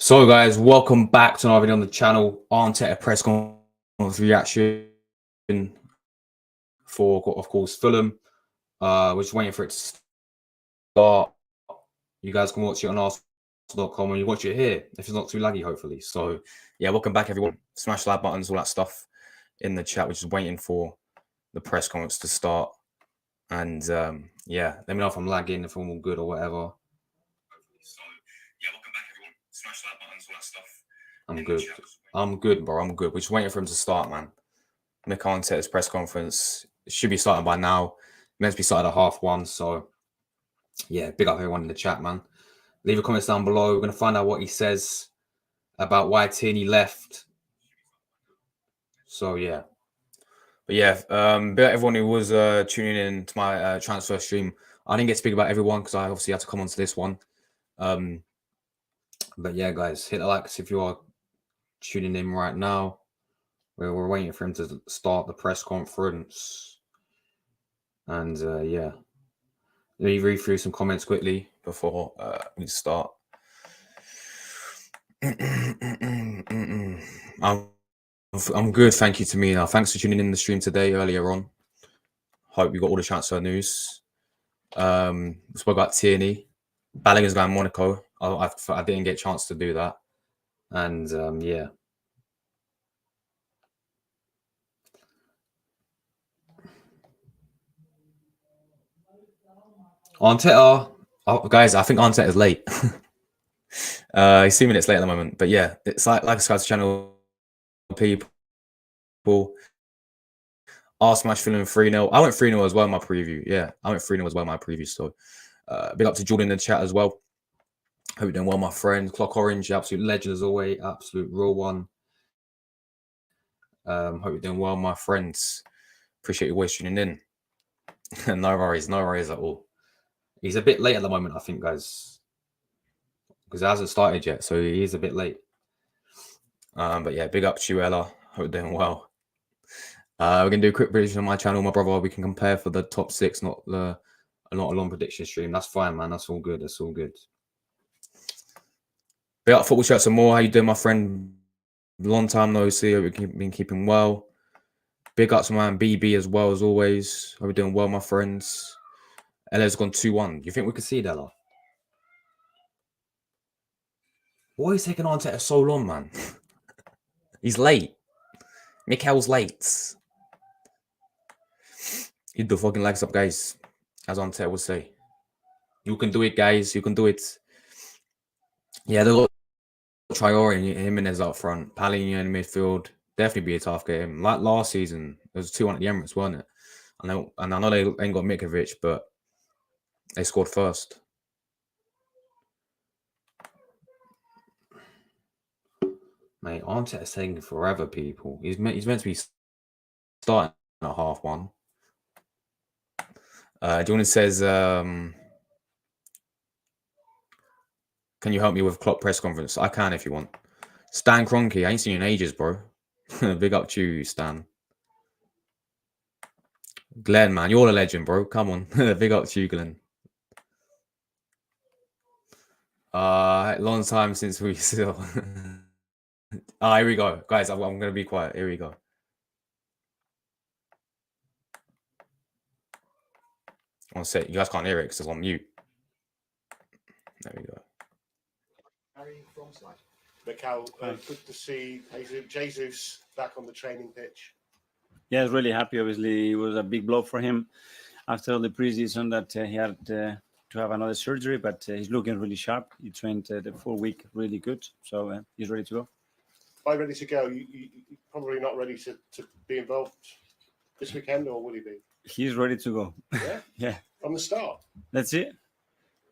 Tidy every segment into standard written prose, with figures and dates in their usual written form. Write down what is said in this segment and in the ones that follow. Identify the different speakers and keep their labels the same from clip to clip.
Speaker 1: So, guys, welcome back to another video on the channel. Arteta press conference reaction for, of course, Fulham. We're just waiting for it to start. You guys can watch it on Arsenal.com and you watch it here if it's not too laggy, hopefully. So, yeah, welcome back, everyone. Smash like buttons, all that stuff in the chat. We're just waiting for the press conference to start. And yeah, let me know if I'm lagging, if I'm all good or whatever. So, yeah, welcome back, everyone. Smash like buttons, all that stuff. I'm good. I'm good, bro. I'm good. We're just waiting for him to start, man. Mikel Arteta's press conference should be starting by now. Meant to be started at 1:30. So, yeah, big up everyone in the chat, man. Leave your comments down below. We're going to find out what he says about why Tierney left. So, yeah. But, yeah, big up everyone who was tuning in to my transfer stream. I didn't get to speak about everyone because I obviously had to come onto this one. But, yeah, guys, hit the likes if you are tuning in right now. We're waiting for him to start the press conference. And yeah, let me read through some comments quickly before we start. I'm good, thank you, Tamina. Thanks for tuning in the stream today earlier on. Hope you got all the transfer news. We spoke about Tierney. Ballingham's going Monaco. I didn't get a chance to do that. And yeah. Arteta, guys, I think Arteta is late. He's 2 minutes late at the moment, but yeah, it's like a Scout's channel. People, Arsenal match feeling 3-0. I went 3-0 as well in my preview. Yeah, I went 3-0 as well in my preview. So, big up to Jordan in the chat as well. Hope you're doing well, my friend. Clock Orange, absolute legend as always, absolute real one. Hope you're doing well, my friends. Appreciate you always tuning in. No worries at all. He's a bit late at the moment, I think, guys, because it hasn't started yet, so he is a bit late. But yeah, big up to you, Ella. Hope you're doing well. We're gonna do a quick prediction on my channel, my brother. We can compare for the top 6, not a long prediction stream. That's fine, man. That's all good. That's all good. Big up football chat some more. How you doing, my friend? Long time no see. Hope you've been keeping well. Big up to my man BB as well as always. Hope you're doing well, my friends. Ella's gone 2-1. Do you think we could see it, Ella? Why is taking Arteta so long, man? He's late. Mikel's late. Hit the fucking legs up, guys. As Arteta would say. You can do it, guys. You can do it. Yeah, they got Traore and Jimenez up front. Palhinha in midfield. Definitely be a tough game. Like last season, it was 2-1 at the Emirates, wasn't it? I know they ain't got Mikovic, but they scored first. Mate, Arteta's taking forever, people. He's meant to be starting at 1:30. Jordan says, can you help me with Klopp press conference? I can if you want. Stan Kroenke, I ain't seen you in ages, bro. Big up to you, Stan. Glenn, man, you're a legend, bro. Come on. Big up to you, Glenn. Long time since we still. Here we go. Guys, I'm going to be quiet. Here we go. One sec. You guys can't hear it because it's on mute. There we go.
Speaker 2: Mikel, good to see Jesus back on the training pitch.
Speaker 3: Yeah, I was really happy. Obviously, it was a big blow for him after the preseason that he had to have another surgery, but he's looking really sharp. He trained the full week really good, so he's ready to go.
Speaker 2: By ready to go, you probably not ready to be involved this weekend, or will he be?
Speaker 3: He's ready to go.
Speaker 2: Yeah?
Speaker 3: Yeah.
Speaker 2: From the start?
Speaker 3: That's it.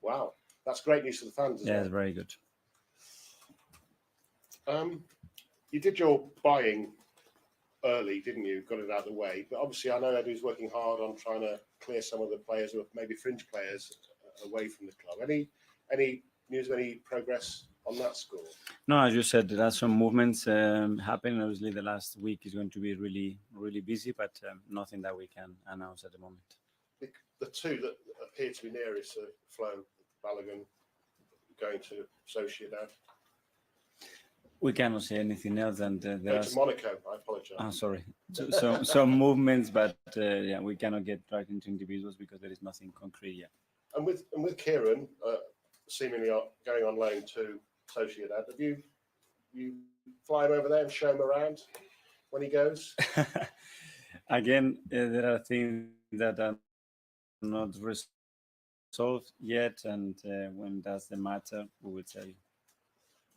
Speaker 2: Wow. That's great news for the fans as well.
Speaker 3: Yeah, it's very good.
Speaker 2: You did your buying early, didn't you? Got it out of the way. But obviously, I know Eddie's working hard on trying to clear some of the players who are maybe fringe players away from the club. Any news of any progress on that score?
Speaker 3: No, as you said, there are some movements happening. Obviously, the last week is going to be really, really busy, but nothing that we can announce at the moment.
Speaker 2: The two that appear to be nearest are Flo, Balogun, going to Sociedad.
Speaker 3: We cannot say anything else, and there
Speaker 2: Go
Speaker 3: are
Speaker 2: to Monaco. I apologise.
Speaker 3: sorry, so some movements, but yeah, we cannot get right into individuals because there is nothing concrete yet.
Speaker 2: And with Kieran seemingly going on loan to Sociedad, have you fly him over there and show him around when he goes?
Speaker 3: Again, there are things that are not resolved yet, and when that's the matter, we will tell you.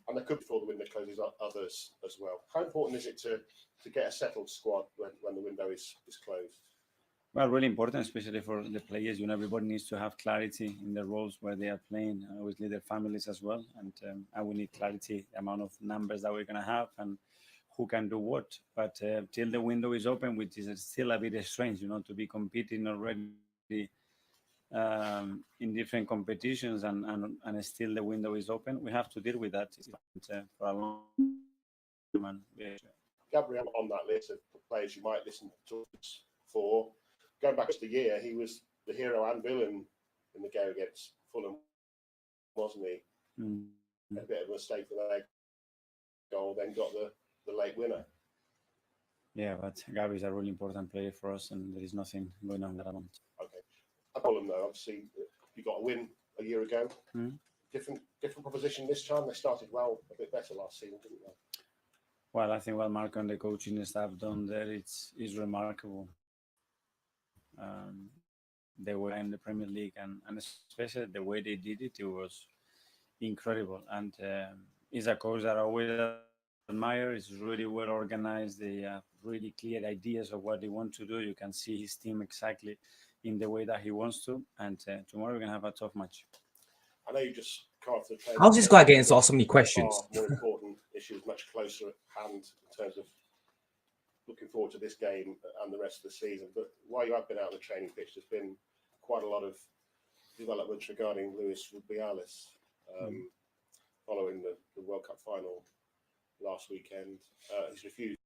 Speaker 2: And there could, before the window closes, others as well. How important is it to get a settled squad when the window is closed?
Speaker 3: Well, really important, especially for the players. Everybody needs to have clarity in the roles where they are playing, obviously their families as well. And we need clarity, the amount of numbers that we're going to have and who can do what. But till the window is open, which is still a bit strange, to be competing already in different competitions and still the window is open, we have to deal with that for a long time.
Speaker 2: Gabriel on that list of players you might listen to us for. Going back to the year, he was the hero and villain in the game against Fulham, wasn't he? A bit of a mistake for their goal, then got the late winner.
Speaker 3: Yeah, but Gabi is a really important player for us, and there is nothing going on at the moment.
Speaker 2: Okay. Fulham, though, obviously, you got a win a year ago. Different proposition this time. They started well, a bit better last season, didn't they?
Speaker 3: Well, I think what Marco and the coaching staff done there is remarkable. They were in the Premier League, and especially the way they did it, it was incredible. And he's a coach that I always admire. He's really well organized. They have really clear ideas of what they want to do. You can see his team exactly in the way that he wants to. And tomorrow we're going to have a tough match.
Speaker 2: I know you just carved the training.
Speaker 1: How's this guy getting to ask so many questions?
Speaker 2: More important issues, much closer at hand in terms of looking forward to this game and the rest of the season. But while you have been out on the training pitch, there's been quite a lot of developments regarding Luis Rubiales following the World Cup final last weekend. He's refused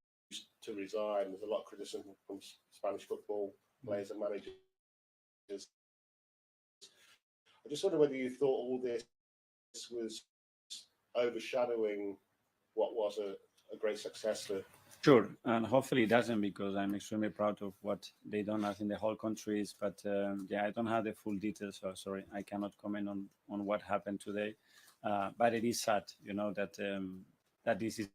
Speaker 2: to resign. There's a lot of criticism from Spanish football players and managers. I just wonder whether you thought all this was overshadowing what was a great success for.
Speaker 3: Sure, and hopefully it doesn't, because I'm extremely proud of what they done. I think the whole country is, but yeah, I don't have the full details, so sorry, I cannot comment on what happened today. But it is sad, that this is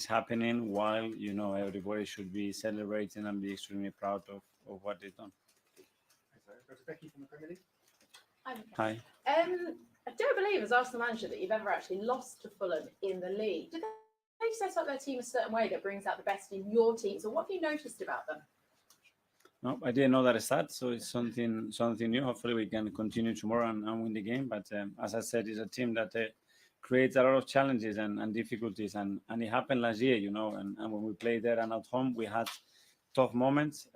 Speaker 3: happening while everybody should be celebrating and be extremely proud of what they've done.
Speaker 4: Becky from the Premier League.
Speaker 3: Hi.
Speaker 5: I don't believe, as Arsenal manager, that you've ever actually lost to Fulham in the league. Did they set up their team a certain way that brings out the best in your team? So what have you noticed about them?
Speaker 3: No, I didn't know that stat, so it's something new. Hopefully we can continue tomorrow and win the game. But as I said, it's a team that creates a lot of challenges and difficulties. And it happened last year, and when we played there and at home, we had tough moments.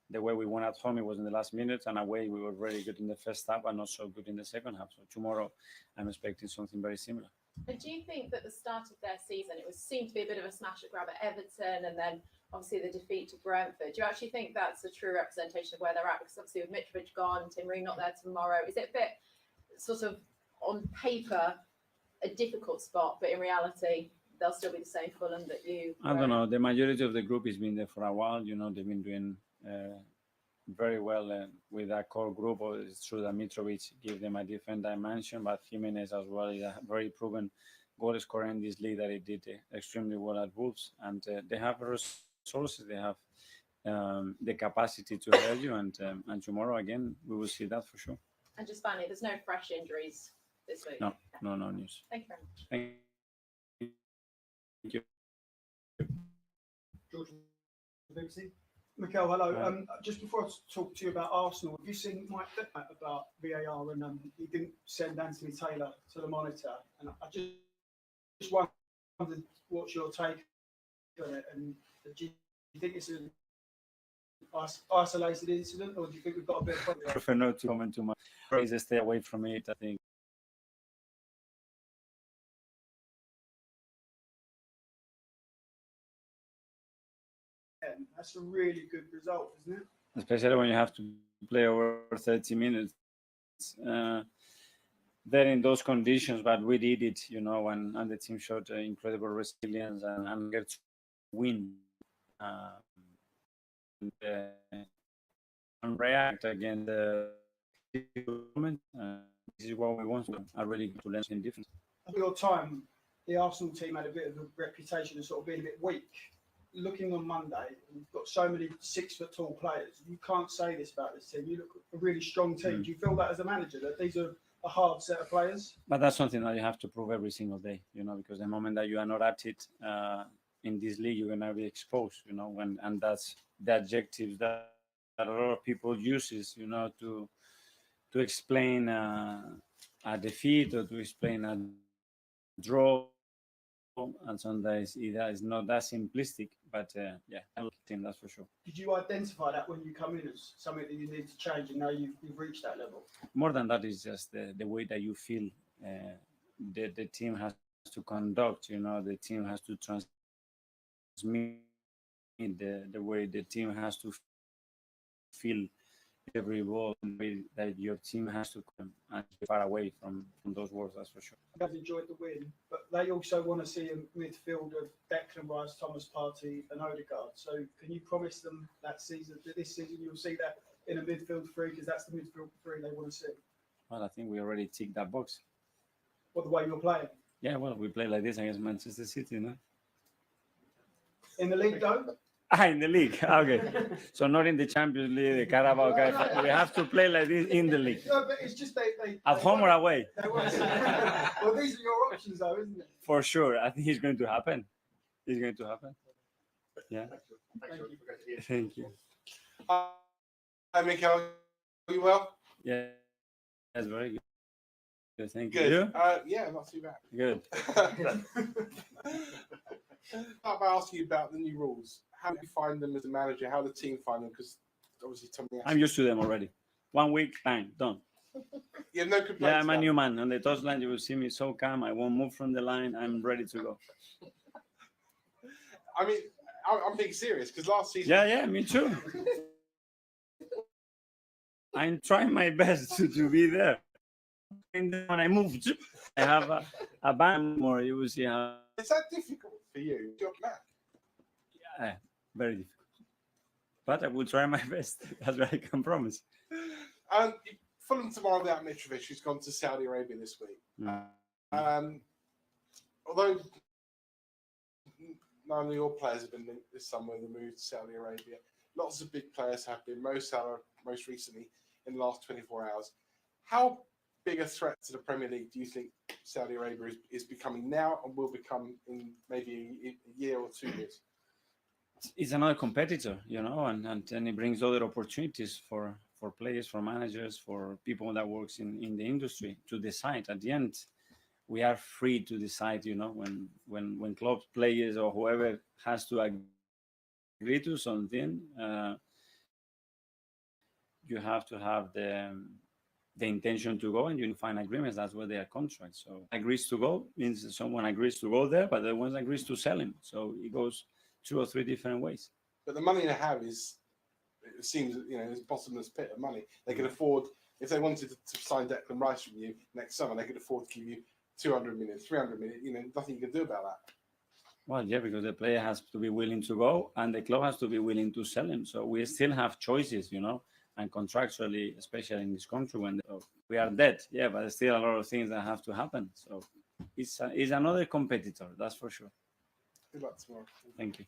Speaker 3: The way we won at home, it was in the last minute, and away we were very good in the first half and not so good in the second half. So tomorrow I'm expecting something very similar.
Speaker 5: And do you think that the start of their season, it seemed to be a bit of a smash and grab at Everton, and then obviously the defeat to Brentford? Do you actually think that's a true representation of where they're at? Because obviously with Mitrovic gone, Tim Ream not there tomorrow, is it a bit sort of on paper a difficult spot, but in reality they'll still be the same Fulham that you?
Speaker 3: I don't know. The majority of the group has been there for a while. They've been doing very well with that core group. It's true that Mitrovic gave them a different dimension, but Jimenez as well is a very proven goal scorer in this league that he did extremely well at Wolves. And they have resources, they have the capacity to help you. And tomorrow, again, we will see that for sure.
Speaker 5: And just finally, there's no fresh injuries this week?
Speaker 3: No news.
Speaker 5: Thank you very much.
Speaker 3: Thank you.
Speaker 4: George from the BBC. Mikel, hello. Just before I talk to you about Arsenal, have you seen Mike about VAR and he didn't send Anthony Taylor to the monitor? And I just wondered what's your take on it, and do you think it's an isolated incident, or do you think we've got a bit of
Speaker 3: I prefer not to comment too much. Please stay away from it, I think.
Speaker 4: That's a really good result, isn't it?
Speaker 3: Especially when you have to play over 30 minutes. there in those conditions, but we did it, you know, and the team showed incredible resilience and get to win and react against the moment. This is what we want to. I really to learn something different.
Speaker 4: At your time, the Arsenal team had a bit of a reputation of sort of being a bit weak. Looking on Monday, you've got so many 6 foot tall players. You can't say this about this team. You look a really strong team. Do you feel that as a manager that these are a hard set of players?
Speaker 3: But that's something that you have to prove every single day, you know, because the moment that you are not at it in this league, you're gonna be exposed, you know, and that's the adjectives that a lot of people uses, you know, to explain a defeat or to explain a draw. And sometimes it is not that simplistic, but yeah, I like the team, that's for sure.
Speaker 4: Did you identify that when you come in as something that you need to change and now you've reached that level?
Speaker 3: More than that is just the way that you feel the team has to conduct, you know, the team has to transmit the way the team has to feel every ball, the way that your team has to come and be far away from those words, that's for sure.
Speaker 4: You guys enjoyed the win, but they also want to see a midfield of Declan Rice, Thomas Partey, and Odegaard. So can you promise them that this season you'll see that in a midfield three, because that's the midfield three they want to see?
Speaker 3: Well, I think we already ticked that box.
Speaker 4: What, the way you're playing?
Speaker 3: Yeah, well, we play like this against Manchester City, no?
Speaker 4: In the league, though?
Speaker 3: In the league. Okay. So not in the Champions League, the Carabao Cup. We have to play like this in the league.
Speaker 4: No, but it's just they
Speaker 3: At home or away?
Speaker 4: well, these are your options, though, isn't it?
Speaker 3: For sure. I think it's going to happen. It's going to happen. Yeah. Thank you.
Speaker 6: Hi, Mikel. Are you well?
Speaker 3: Yeah. That's very good. Good. Thank
Speaker 6: Good.
Speaker 3: you.
Speaker 6: Yeah, not too bad.
Speaker 3: Good.
Speaker 6: Start by asking you about the new rules. How do you find them as a manager? How the team find them? Because obviously,
Speaker 3: I'm used to them already. 1 week, bang, done.
Speaker 6: You have no complaints.
Speaker 3: Yeah, I'm a
Speaker 6: about
Speaker 3: new
Speaker 6: it?
Speaker 3: man. On the touchline, you will see me so calm. I won't move from the line. I'm ready to go.
Speaker 6: I mean, I'm being serious because last season.
Speaker 3: Yeah, me too. I'm trying my best to be there. And then when I move, I have a band more. You will see how.
Speaker 6: Is that difficult for you? You're back.
Speaker 3: Yeah, very difficult. But I will try my best. That's what I can promise.
Speaker 6: Fulham tomorrow without Mitrovic, who's gone to Saudi Arabia this week. Although none of your players have been linked this summer with the move to Saudi Arabia, lots of big players have been. Mo Salah, most recently, in the last 24 hours. How big a threat to the Premier League do you think Saudi Arabia is becoming now and will become in maybe a year or 2 years?
Speaker 3: It's another competitor, you know, and then it brings other opportunities for players, for managers, for people that works in the industry to decide. At the end, we are free to decide, you know, when clubs, players, or whoever has to agree to something, you have to have the intention to go, and you find agreements. That's where they are contracts. So agrees to go means someone agrees to go there, but the one agrees to sell him. So it goes 2 or 3 different ways.
Speaker 6: But the money they have is, it seems, you know, it's a bottomless pit of money. They can afford, if they wanted to sign Declan Rice from you next summer, they could afford to give you 200 million, 300 million. You know, nothing you can do about that.
Speaker 3: Well, yeah, because the player has to be willing to go, and the club has to be willing to sell him. So we still have choices, you know, and contractually, especially in this country, when we are dead, yeah, but there's still a lot of things that have to happen. So it's another competitor, that's for sure.
Speaker 6: Good luck tomorrow.
Speaker 3: Thank you.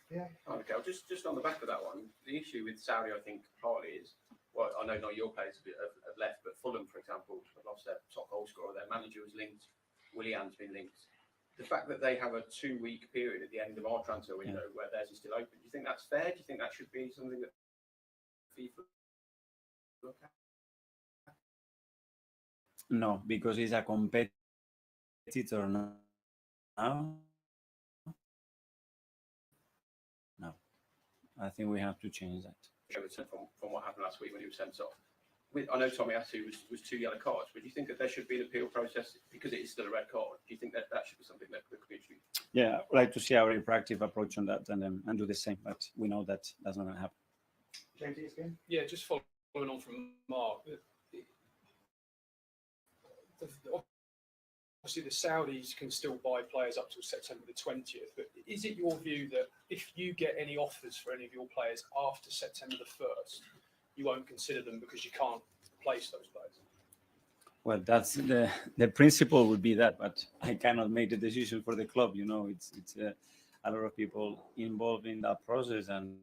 Speaker 2: Yeah.
Speaker 7: Okay, just on the back of that one, the issue with Saudi, I think, partly is, well, I know not your players have left, but Fulham, for example, have lost their top goal scorer. Their manager was linked. Willian's been linked. The fact that they have a 2-week period at the end of our transfer window where theirs is still open, do you think that's fair? Do you think that should be something that FIFA look at?
Speaker 3: No, because he's a competitor now. No, I think we have to change that.
Speaker 7: From what happened last week when he was sent off. I know Tommy Asu was 2 yellow cards, but do you think that there should be an appeal process because it is still a red card? Do you think that should be something that could be introduced?
Speaker 3: Yeah, I'd like to see a very proactive approach on that and do the same, but we know that that's not going to happen.
Speaker 4: James, again?
Speaker 8: Yeah, just following on from Mark, obviously the Saudis can still buy players up till September the 20th, but is it your view that if you get any offers for any of your players after September the 1st, you won't consider them because you can't place those players?
Speaker 3: Well, that's the principle would be that, but I cannot make the decision for the club. It's a lot of people involved in that process, and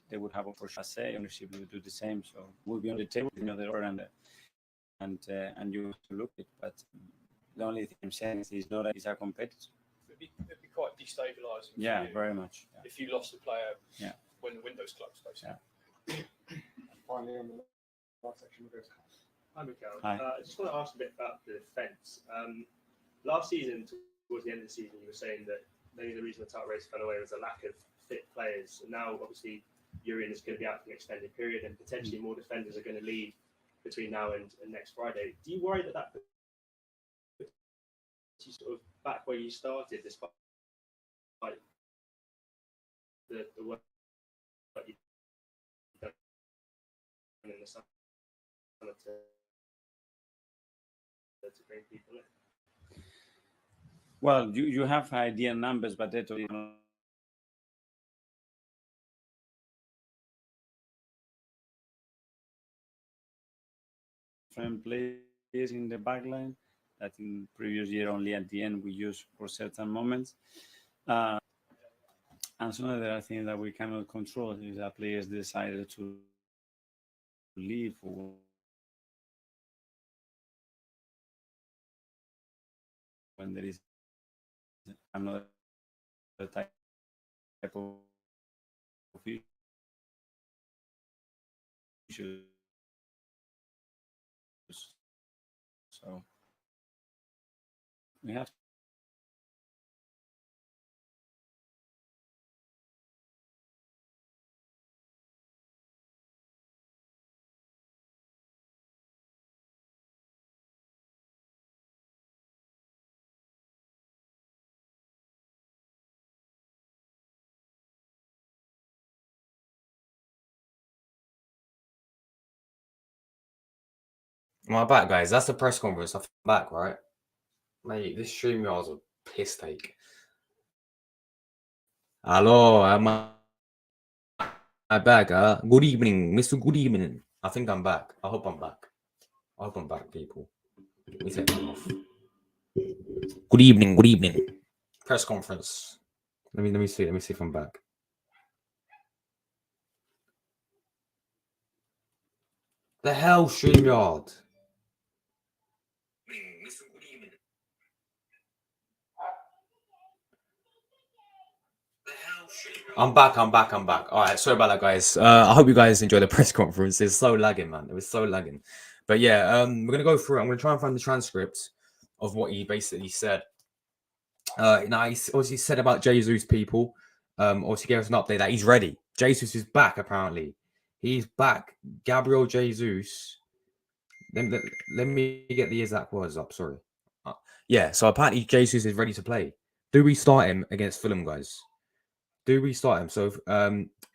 Speaker 3: they would have, of course, a say. Ownership would do the same, so we'll be on the table, the order, and you have to look at it. But the only thing I'm saying is it's not a competitor.
Speaker 8: It'd be quite destabilising.
Speaker 3: Yeah, very much. Yeah.
Speaker 8: If you lost a player
Speaker 3: Yeah.
Speaker 8: when the window's closed, basically.
Speaker 3: Yeah.
Speaker 6: Finally, on the last section, we'll go to
Speaker 9: Hi, Mikel.
Speaker 3: Hi.
Speaker 9: I just want to ask a bit about the defence. Last season, towards the end of the season, you were saying that maybe the reason the title race fell away was a lack of fit players. And now, obviously, Urian is going to be out for an extended period, and potentially more defenders are going to leave between now and next Friday. Do you worry that puts you sort of back where you started, despite the work that you've done in the summer to bring people in?
Speaker 3: Well, you have idea numbers, but that different players in the back line that in previous year only at the end we use for certain moments. And some of the other things that we cannot control is that players decided to leave or when there is another type of issues. So we have
Speaker 1: Am I back, guys? That's the press conference. I'm back, right? Mate, this StreamYard's a piss take. Hello, am I back? Good evening, Mr. Good evening. I think I'm back. I hope I'm back. I hope I'm back, people. Let me take that off. Good evening, good evening. Press conference. Let me see. Let me see if I'm back. The hell, StreamYard? I'm back. All right, sorry about that, guys. I hope you guys enjoy the press conference. It's so lagging, man. It was so lagging. But yeah, we're gonna go through it. I'm gonna try and find the transcript of what he basically said. Now he obviously said about Jesus, people. Obviously gave us an update that he's ready. Jesus is back, apparently. He's back. Gabriel Jesus. Let me get the exact words up. Sorry. Yeah, so apparently Jesus is ready to play. Do we start him against Fulham, guys? Do we start him? So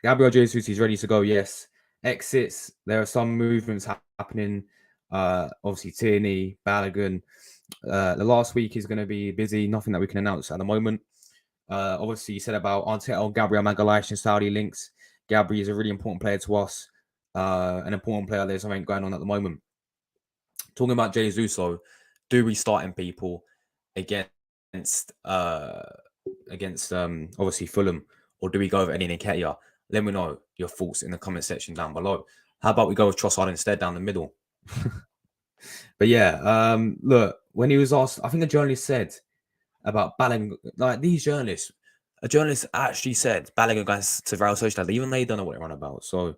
Speaker 1: Gabriel Jesus is ready to go. Yes. Exits. There are some movements happening. Obviously Tierney, Balogun. The last week is going to be busy. Nothing that we can announce at the moment. Obviously, you said about Arteta, Gabriel Magalhaes and Saudi links. Gabri is a really important player to us. An important player. There's something going on at the moment. Talking about Jesus, though, do we start him, people, against obviously Fulham, or do we go with Eddie Nketiah? Let me know your thoughts in the comment section down below. How about we go with Trossard instead down the middle? But yeah, look, when he was asked, I think a journalist said about Balogun, like these journalists, a journalist actually said Balogun guys to Real Sociedad, even they don't know what they're on about. So,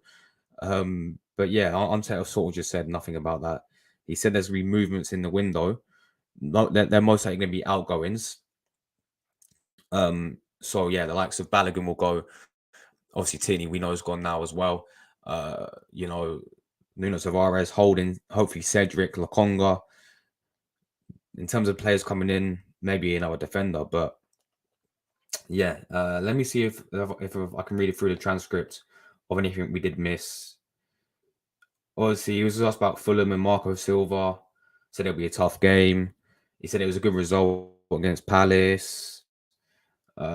Speaker 1: but yeah, Arteta sort of just said nothing about that. He said there's going to be movements in the window. They're most likely going to be outgoings. So yeah, the likes of Balogun will go. Obviously, Tierney we know is gone now as well. You know, Nuno Tavares, Holding, hopefully Cedric, Lokonga. In terms of players coming in, maybe another defender, but yeah, let me see if I can read it through the transcript of anything we did miss. Obviously, he was asked about Fulham and Marco Silva. Said it'll be a tough game. He said it was a good result against Palace. Do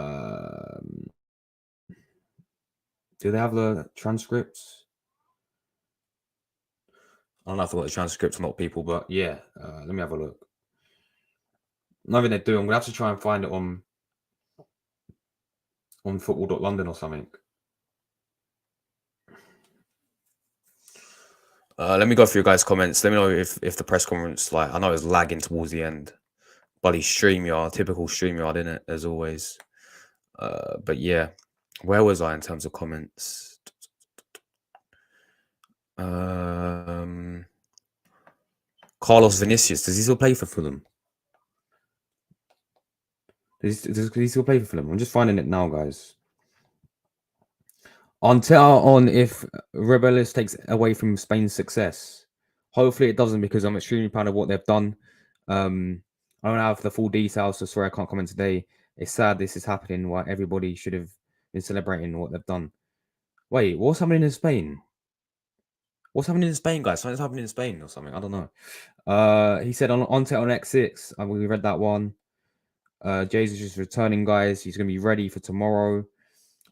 Speaker 1: they have the transcripts? I don't know if they've got the transcripts or not, people, but yeah, let me have a look. Nothing they're doing. I'm gonna have to try and find it on football.london or something. Let me go through your guys' comments. Let me know if the press conference, like, I know it was lagging towards the end. Bloody StreamYard, typical StreamYard, innit, as always. But yeah, where was I in terms of comments? Carlos Vinicius, does he still play for Fulham? Does he still play for Fulham? I'm just finding it now, guys. Arteta on if Rebellis takes away from Spain's success. Hopefully it doesn't, because I'm extremely proud of what they've done. I don't have the full details, so sorry I can't comment today. It's sad this is happening. Why everybody should have been celebrating what they've done. Wait, what's happening in Spain? What's happening in Spain, guys? Something's happening in Spain or something. I don't know. He said on X6. We read that one. Jesus is returning, guys. He's going to be ready for tomorrow.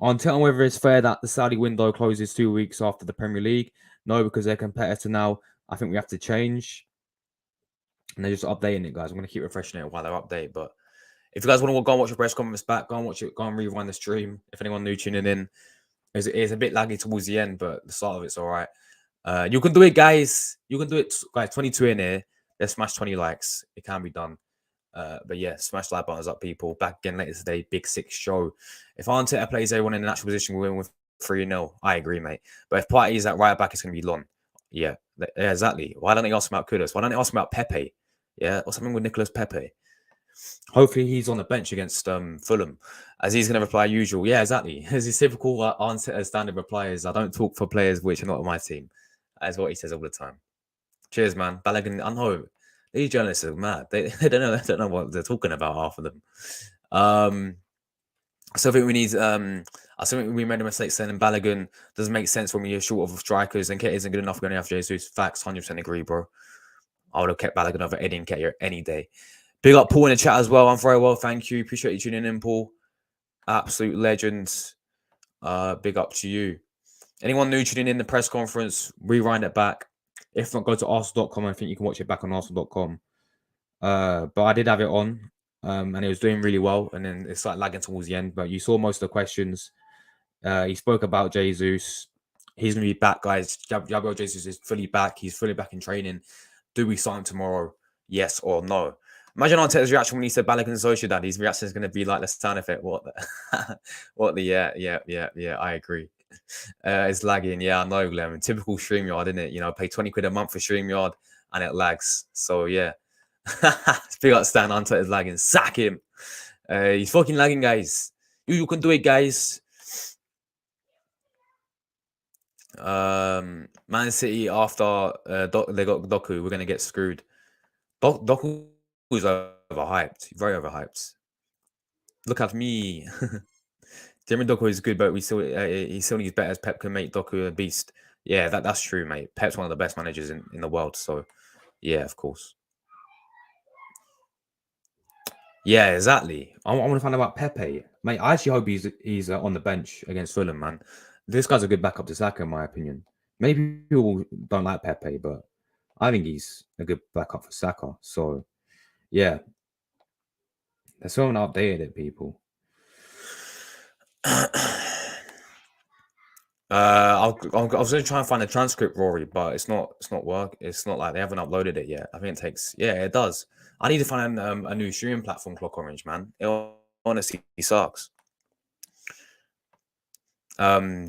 Speaker 1: On telling whether it's fair that the Saudi window closes 2 weeks after the Premier League. No, because they're competitor now. I think we have to change. And they're just updating it, guys. I'm going to keep refreshing it while they update. But if you guys want to go and watch the press conference back, go and watch it. Go and rewind the stream. If anyone new tuning in, it's a bit laggy towards the end, but the start of it's all right. You can do it, guys. You can do it, guys. 22 in here. Let's smash 20 likes. It can be done. But yeah, smash the like buttons up, people. Back again later today. Big 6 show. If Arteta plays everyone in the natural position, we'll win with 3-0. I agree, mate. But if Partey is at right back, it's going to be Lon. Yeah, exactly. Why don't they ask about Kudus? Why don't they ask about Pepe? Yeah, what's happening with Nicolas Pepe? Hopefully he's on the bench against Fulham, as he's going to reply usual. Yeah, exactly. As his typical Arteta standard reply is, I don't talk for players which are not on my team. That is what he says all the time. Cheers, man. Balogun, I know these journalists are mad. They don't know what they're talking about, half of them. So I think we need. I think we made a mistake saying Balogun doesn't make sense when we're short of strikers, and Nketiah isn't good enough going after Jesus. Facts, 100% agree, bro. I would have kept Balogun over Eddie and Nketiah any day. Big up Paul in the chat as well. I'm very well, thank you. Appreciate you tuning in, Paul. Absolute legends. Big up to you. Anyone new tuning in the press conference, rewind it back. If not, go to arsenal.com. I think you can watch it back on arsenal.com. But I did have it on, and it was doing really well. And then it started lagging towards the end. But you saw most of the questions. He spoke about Jesus. He's going to be back, guys. Gabriel Jesus is fully back. He's fully back in training. Do we sign tomorrow? Yes or no? Imagine Arteta's reaction when he said Balogun Sociedad. His reaction is going to be like the sound effect. What the yeah. I agree. It's lagging. Yeah, I know, Glenn. Typical StreamYard, isn't it? You know, pay 20 quid a month for StreamYard and it lags. So yeah. Big up Stan, Arteta's lagging. Sack him. He's fucking lagging, guys. You can do it, guys. Man City after they got Doku, we're gonna get screwed. Doku is overhyped, very overhyped. Look at me. Jeremy Doku is good, but he still needs better. As Pep can make Doku a beast. Yeah, that's true, mate. Pep's one of the best managers in the world. So yeah, of course. Yeah, exactly. I want to find out about Pepe, mate. I actually hope he's on the bench against Fulham, man. This guy's a good backup to Saka, in my opinion. Maybe people don't like Pepe, but I think he's a good backup for Saka. So, yeah. Let's go and updated it, people. I was going to try and find a transcript, Rory, but it's not work. It's not like they haven't uploaded it yet. I think it takes. Yeah, it does. I need to find a new streaming platform, Clock Orange, man. It honestly sucks.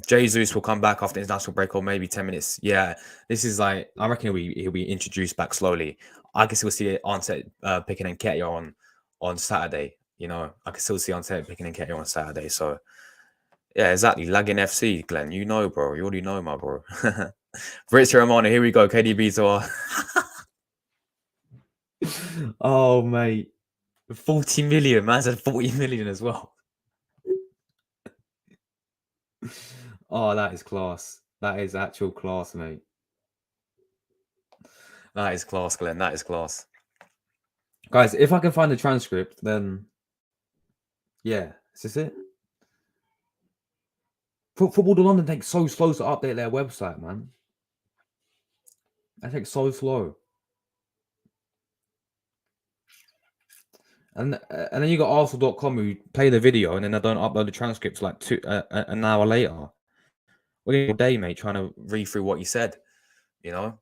Speaker 1: Jesus will come back after international break or maybe 10 minutes. Yeah, this is like, I reckon he'll be introduced back slowly. I can still see Arteta picking Nketiah on Saturday. You know, I can still see Arteta picking Nketiah on Saturday. So yeah, exactly. Lagging FC, Glenn. You know, bro. You already know, my bro. Fritz Romano, here we go. KDB's are. Oh, mate. 40 million. Man said 40 million as well. Oh, that is class. That is actual class, mate. That is class, Glenn. That is class. Guys, if I can find the transcript, then yeah, is this it? Football to London takes so slow to update their website, man. That takes so slow. And then you got Arsenal.com who play the video and then they don't upload the transcripts like an hour later. What a day, mate, trying to read through what you said, you know?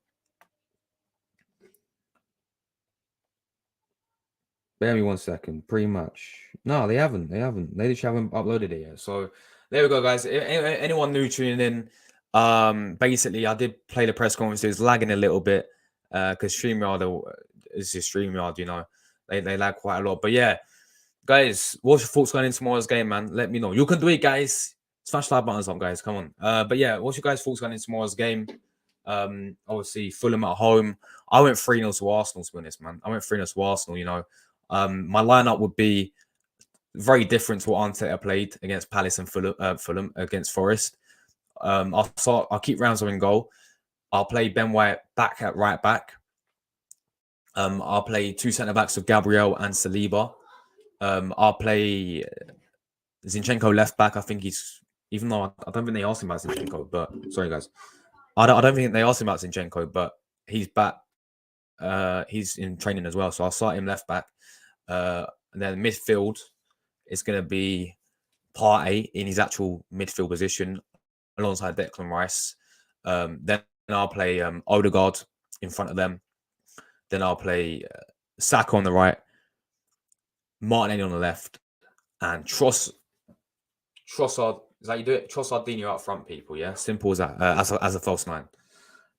Speaker 1: Bear me 1 second. Pretty much. No, they haven't. They literally haven't uploaded it yet. So there we go, guys. Anyone new tuning in, basically, I did play the press conference. It was lagging a little bit because StreamYard is just StreamYard, you know. They lag quite a lot. But yeah, guys, what's your thoughts going into tomorrow's game, man? Let me know. You can do it, guys. Smash like buttons up, guys. Come on. But yeah, what's your guys' thoughts going into tomorrow's game? Obviously, Fulham at home. I went 3-0 to Arsenal, to be honest, man. I went 3-0 to Arsenal, you know. My lineup would be very different to what Arteta played against Palace and Fulham against Forest. I'll keep Ramsey in goal. I'll play Ben White back at right back. I'll play 2 centre backs of Gabriel and Saliba. I'll play Zinchenko left back. I think he's, even though I don't think they asked him about Zinchenko, but sorry guys, I don't think they asked him about Zinchenko, but he's back. He's in training as well, so I'll start him left back. And then midfield is going to be Partey in his actual midfield position alongside Declan Rice. Then I'll play Odegaard in front of them. Then I'll play Saka on the right, Martinelli on the left, and Trossard. Is that you do it? Trossardinho up front, people. Yeah, simple as that. As a false 9.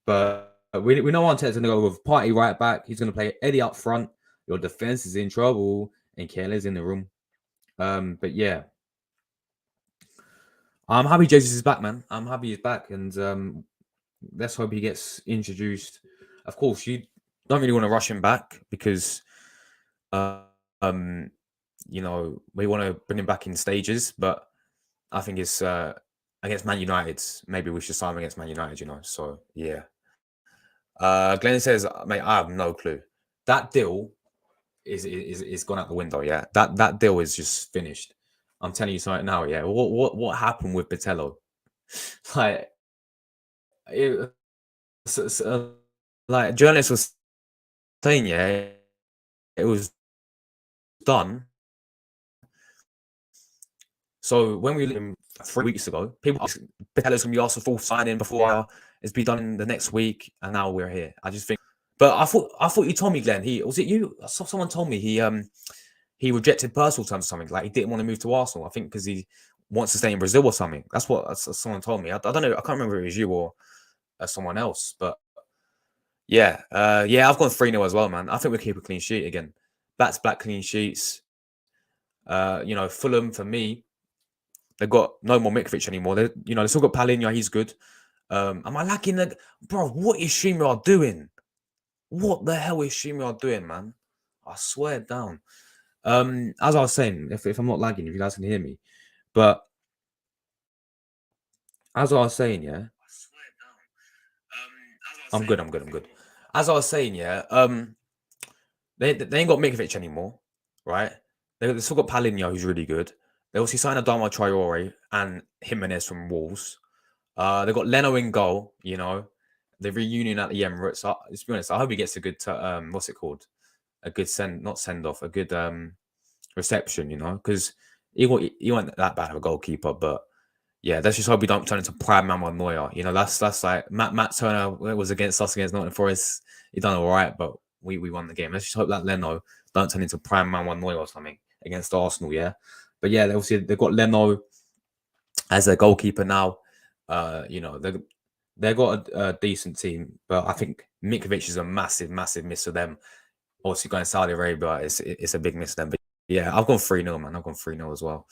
Speaker 1: But we know Arteta's going to go with Partey right back. He's going to play Eddie up front. Your defense is in trouble, and Kelly's in the room. But yeah, I'm happy Jesus is back, man. I'm happy he's back, and let's hope he gets introduced. Of course, you don't really want to rush him back because, you know, we want to bring him back in stages. But I think it's against Man United. Maybe we should sign him against Man United, you know. So yeah. Glenn says, mate, I have no clue. That deal is gone out the window. Yeah, that deal is just finished. I'm telling you something now. Yeah, what happened with Patello? Like, like journalists was saying, yeah, it was done. So when we him 3 weeks ago, people Patello's gonna be asked for full signing before it's be done in the next week, and now we're here. I just think, but I thought you told me, Glenn. Was it you? I saw someone told me he rejected personal terms or something. Like he didn't want to move to Arsenal. I think because he wants to stay in Brazil or something. That's what someone told me. I don't know. I can't remember if it was you or someone else. But yeah, I've gone 3-0 as well, man. I think we'll keep a clean sheet again. Back to back clean sheets. You know, Fulham for me, they've got no more Mitrovic anymore. They still got Palinha. He's good. Am I lacking the bro? What is StreamYard doing? What the hell is StreamYard doing, man? I swear down. As I was saying, if I'm not lagging, if you guys can hear me, but as I was saying, yeah, I'm good. As I was saying, yeah, they ain't got Mitrovic anymore, right? They still got Palinha, who's really good. They also signed Adama Traore and Jimenez from Wolves. They got Leno in goal. You know, the reunion at the Emirates. To be honest, I hope he gets a good what's it called? A good send off, a good reception. You know, because he wasn't that bad of a goalkeeper, but yeah, let's just hope we don't turn into prime Manuel Neuer. You know, that's like Matt Turner was against us against Nottingham Forest. He done all right, but we won the game. Let's just hope that Leno don't turn into prime Manuel Neuer or something against Arsenal. Yeah, but yeah, they've got Leno as their goalkeeper now. You know, they've got a decent team, but I think Mitrovic is a massive miss for them. Obviously, going to Saudi Arabia, it's a big miss for them. But yeah, I've gone 3-0, man. I've gone 3-0 as well.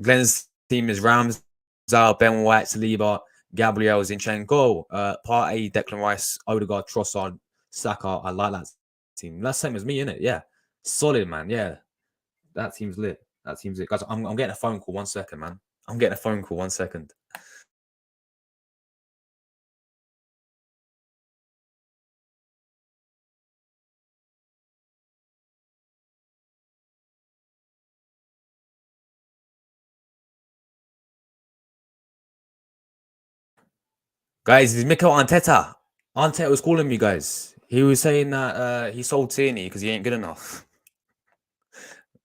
Speaker 1: Glenn's team is Rams, Ben White, Saliba, Gabriel, Zinchenko, Partey, Declan Rice, Odegaard, Trossard, Saka. I like that team. That's the same as me, innit? Yeah. Solid, man. Yeah. That team's lit. That team's lit. Guys, I'm getting a phone call. 1 second, man. I'm getting a phone call. 1 second. Guys, it's Mikel Arteta. Arteta was calling me, guys. He was saying that he sold Tierney because he ain't good enough.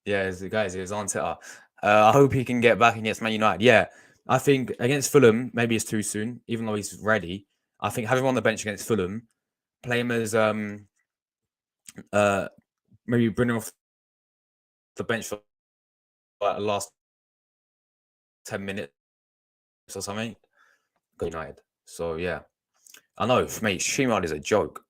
Speaker 1: Yeah, guys, it was Arteta. I hope he can get back against Man United. Yeah, I think against Fulham, maybe it's too soon, even though he's ready. I think having him on the bench against Fulham, play him as maybe bring him off the bench for like the last 10 minutes or something. Go United. So yeah. I know, mate, Streamyard is a joke.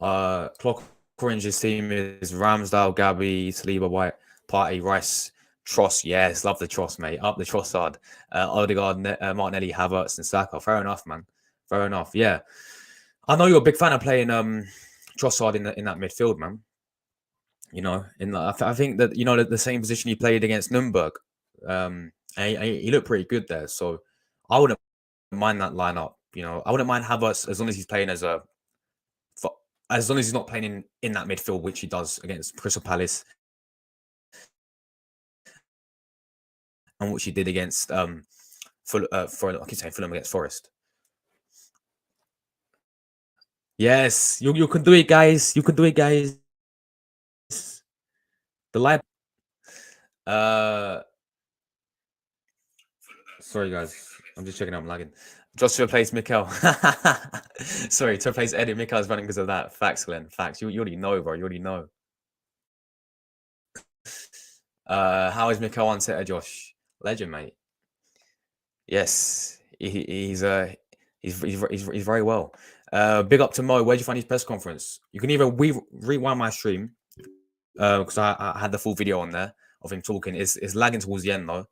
Speaker 1: Clock Orange's team is Ramsdale, Gabby, Saliba, White, Partey, Rice, Tross. Yes, love the Tross, mate. Up the Trossard. Odegaard, Martinelli, Havertz, and Saka. Fair enough, man. Fair enough. Yeah. I know you're a big fan of playing Trossard in that midfield, man. You know, I think that, you know, the same position he played against Nuremberg. And he looked pretty good there. So I wouldn't mind that lineup. You know, I wouldn't mind Havertz as long as he's playing as long as he's not playing in that midfield, which he does against Crystal Palace, and which he did against I keep saying Fulham against Forest. Yes, you can do it, guys. You can do it, guys. The live. Sorry, guys. I'm just checking out. I'm lagging. Just to replace Mikel. Sorry, to replace Eddie. Mikel's running because of that. Facts, Glenn. Facts. You already know, bro. You already know. How is Mikel Arteta, Josh? Legend, mate. Yes, he's very well. Big up to Mo. Where'd you find his press conference? You can either rewind my stream because I had the full video on there of him talking. It's lagging towards the end though.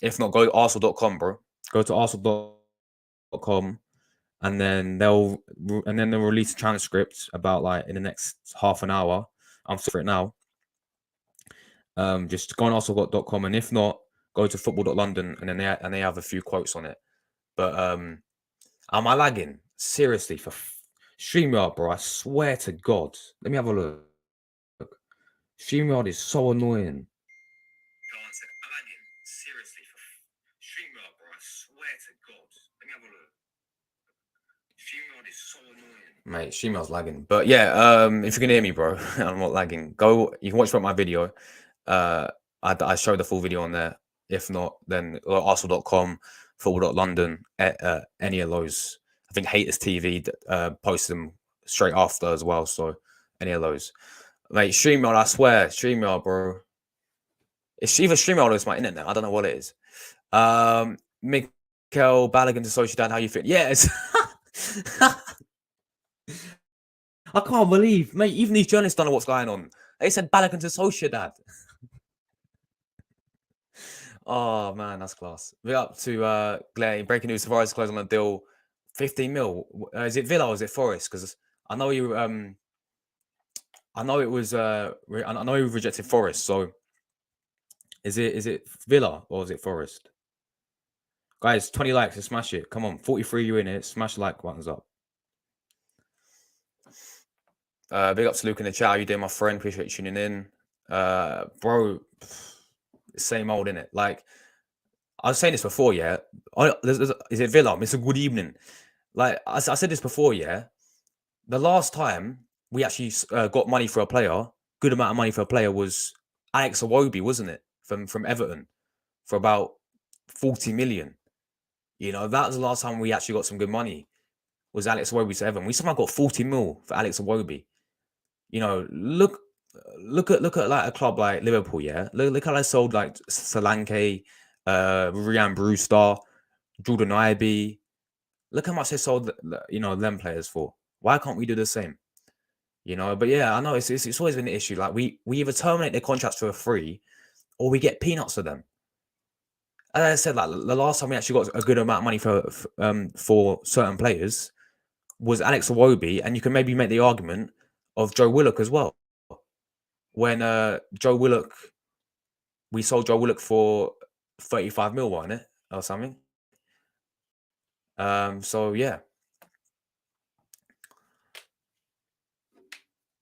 Speaker 1: If not, go to Arsenal.com, bro. Go to Arsenal.com, and then they'll release a transcript about like in the next half an hour. I'm for it now. Just go on Arsenal.com, and if not, go to football.london, and then they have a few quotes on it. But am I lagging? Seriously, for StreamYard, bro, I swear to God. Let me have a look. StreamYard is so annoying. Seriously, for StreamYard, bro, I swear to God. Let me have a look. StreamYard is so annoying. Mate, StreamYard's lagging. But yeah, if you can hear me, bro, I'm not lagging. You can watch my video. I showed the full video on there. If not, then Arsenal.com, football.london, any of those. I think Haters TV posted them straight after as well. So any of those. Mate, StreamYard, I swear, StreamYard, bro. It's either StreamYard or it's my internet. I don't know what it is. Mikel Balogun to Sociedad, how you feel? Yes. I can't believe, mate, even these journalists don't know what's going on. They said Balogun to Sociedad. Oh man, that's class. We're up to Glenn. Breaking news: Tavares closed on a deal, 15 mil. Is it Villa or is it Forest? Because I know you. I know it was. I know you rejected Forest. So is it Villa or is it Forest? Guys, 20 likes to smash it. Come on, 43 you in it. Smash the like buttons up. Big up to Luke in the chat. How you doing, my friend? Appreciate you tuning in, bro. Same old, innit? Like, I was saying this before, yeah. Is it Villa? It's a good evening. Like, I said this before, yeah. The last time we actually got money for a player, good amount of money for a player, was Alex Iwobi, wasn't it? From Everton for about 40 million. You know, that was the last time we actually got some good money. Was Alex Iwobi to Everton? We somehow got 40 mil for Alex Iwobi. You know, look at like a club like Liverpool, yeah. Look how they sold like Solanke, Ryan Brewster, Jordan Ibe. Look how much they sold, you know, them players for. Why can't we do the same? You know, but yeah, I know it's always been an issue. Like we either terminate their contracts for free, or we get peanuts for them. As I said, like the last time we actually got a good amount of money for certain players was Alex Iwobi, and you can maybe make the argument of Joe Willock as well. When Joe Willock, we sold Joe Willock for 35 mil, wasn't it, or something? So yeah.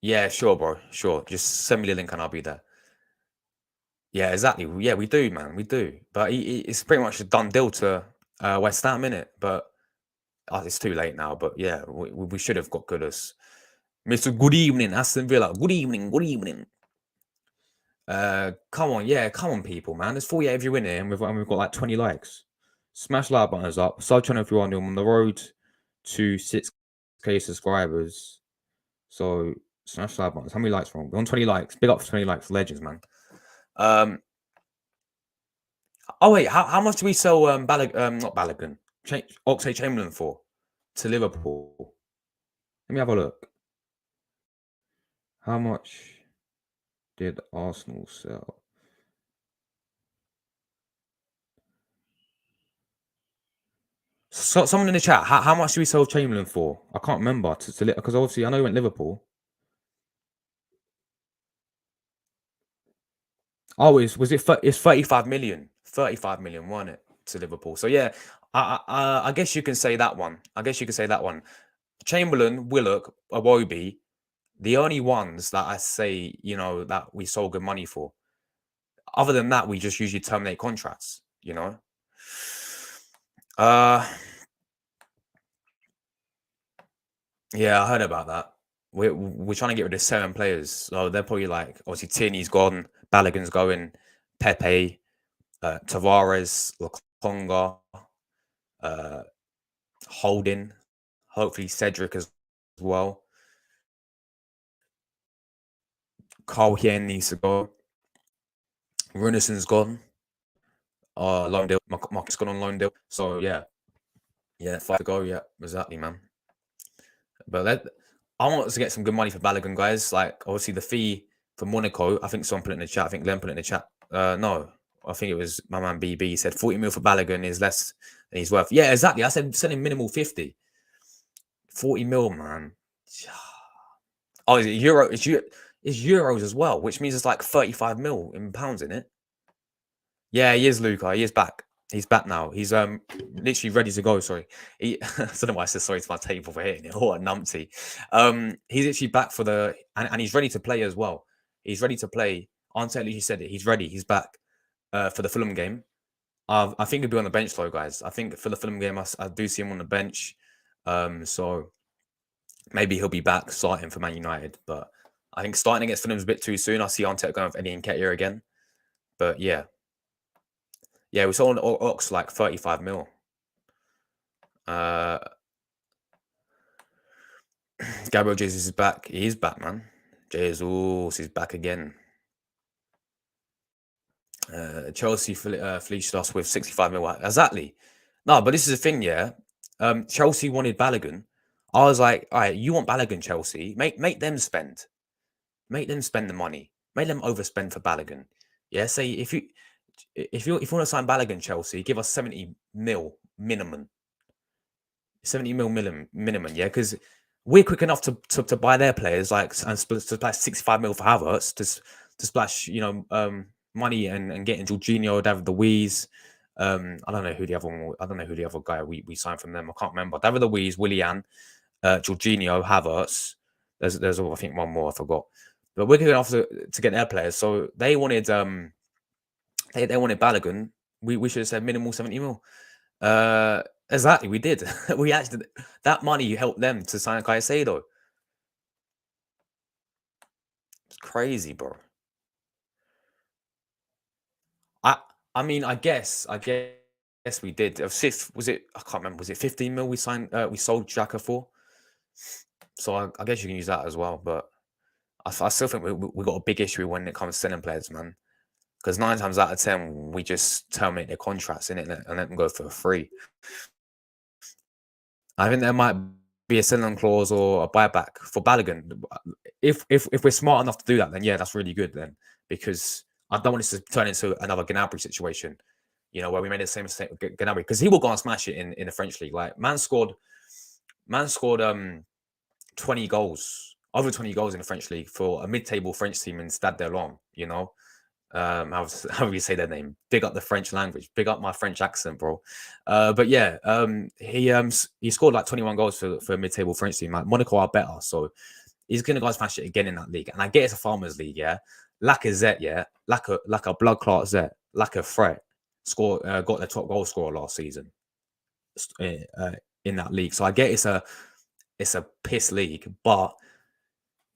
Speaker 1: Yeah, sure, bro. Sure. Just send me the link and I'll be there. Yeah, exactly. Yeah, we do, man. We do. But it's pretty much a done deal to West Ham, innit? But it's too late now, but yeah, we should have got Goodus. Mr. Good evening, Aston Villa. Good evening, good evening. Come on, people, man. There's 48 of you in here, and we've got like 20 likes. Smash like buttons up. Sub channel if you want to. I'm on the road to 6K subscribers. So smash like buttons. How many likes wrong? We're on 20 likes. Big up for 20 likes. Legends, man. Oh wait, how much do we sell not Balogun, Oxlade-Chamberlain for to Liverpool? Let me have a look. How much did Arsenal sell? So, someone in the chat, how much do we sell Chamberlain for? I can't remember because obviously I know he went Liverpool. Oh, it's 35 million. 35 million, wasn't it, to Liverpool? So yeah, I guess you can say that one. Chamberlain, Willock, Iwobi, the only ones that I say, that we sold good money for. Other than that, we just usually terminate contracts, Yeah, I heard about that. We're trying to get rid of 7 players. So they're probably like, obviously, Tierney's gone, Balogun's going, Pepe, Tavares, Lokonga, Holding, hopefully Cedric as well. Carl Hien needs to go. Runeson's gone. Loan deal. Mark's gone on loan deal. So yeah, 5 to go. Yeah, exactly, man. But I want us to get some good money for Balogun, guys. Like obviously the fee for Monaco. I think someone put it in the chat. I think Glenn put it in the chat. No, I think it was my man BB. He said 40 mil for Balogun is less than he's worth. Yeah, exactly. I said send him minimal 50. 40 mil, man. Oh, is it euro? It's euros as well, which means it's like 35 mil in pounds, in it. Yeah, he is, Luca. He is back. He's back now. He's literally ready to go. Sorry. I don't know why I said sorry to my table for hitting it. What a numpty. He's actually back for and he's ready to play as well. He's ready to play. Arteta, he said it. He's ready. He's back for the Fulham game. I think he'll be on the bench though, guys. I think for the Fulham game, I do see him on the bench. So maybe he'll be back starting for Man United. But I think starting against Fulham's a bit too soon. I see Arteta going with Eddie Nketiah again. But yeah. Yeah, we sold Ox like 35 mil. Gabriel Jesus is back. He is back, man. Jesus is back again. Chelsea fleeced us with 65 mil. Exactly. No, but this is the thing, yeah. Chelsea wanted Balogun. I was like, all right, you want Balogun, Chelsea? Make them spend. Make them spend the money. Make them overspend for Balogun. Yeah, say if you want to sign Balogun, Chelsea, give us 70 mil minimum. 70 mil minimum, yeah, because we're quick enough to buy their players, like, and to splash 65 mil for Havertz, to splash, money and getting Jorginho, David Luiz. I don't know who the other guy we signed from them. I can't remember. David Luiz, Willian, Jorginho, Havertz. There's I think one more I forgot. But we're quick enough to get their players. So they wanted they wanted Balogun. We should have said minimal 70 mil. Exactly, we did. We actually, that money helped them to sign Caicedo. It's crazy, bro. I mean, I guess we did. Was it? I can't remember. Was it 15 mil we signed? We sold Xhaka for. So I guess you can use that as well. But I still think we got a big issue when it comes to selling players, man. Because 9 times out of 10, we just terminate their contracts in it and let them go for free. I think there might be a selling clause or a buyback for Balogun. If we're smart enough to do that, then yeah, that's really good then. Because I don't want this to turn into another Gnabry situation, where we made the same mistake with Gnabry. Because he will go and smash it in the French league. Like, man scored 20 goals, over 20 goals in the French league for a mid-table French team in Stade de Lyon, how do you say their name? Big up the French language. Big up my French accent, bro. But yeah, he scored like 21 goals for a mid-table French team. Like, Monaco are better, so he's gonna go and smash it again in that league. And I get it's a farmers league, yeah. Lacazette, yeah, like a blood clot Zet, like a threat. Got the top goal scorer last season. in that league. So I get it's a piss league, but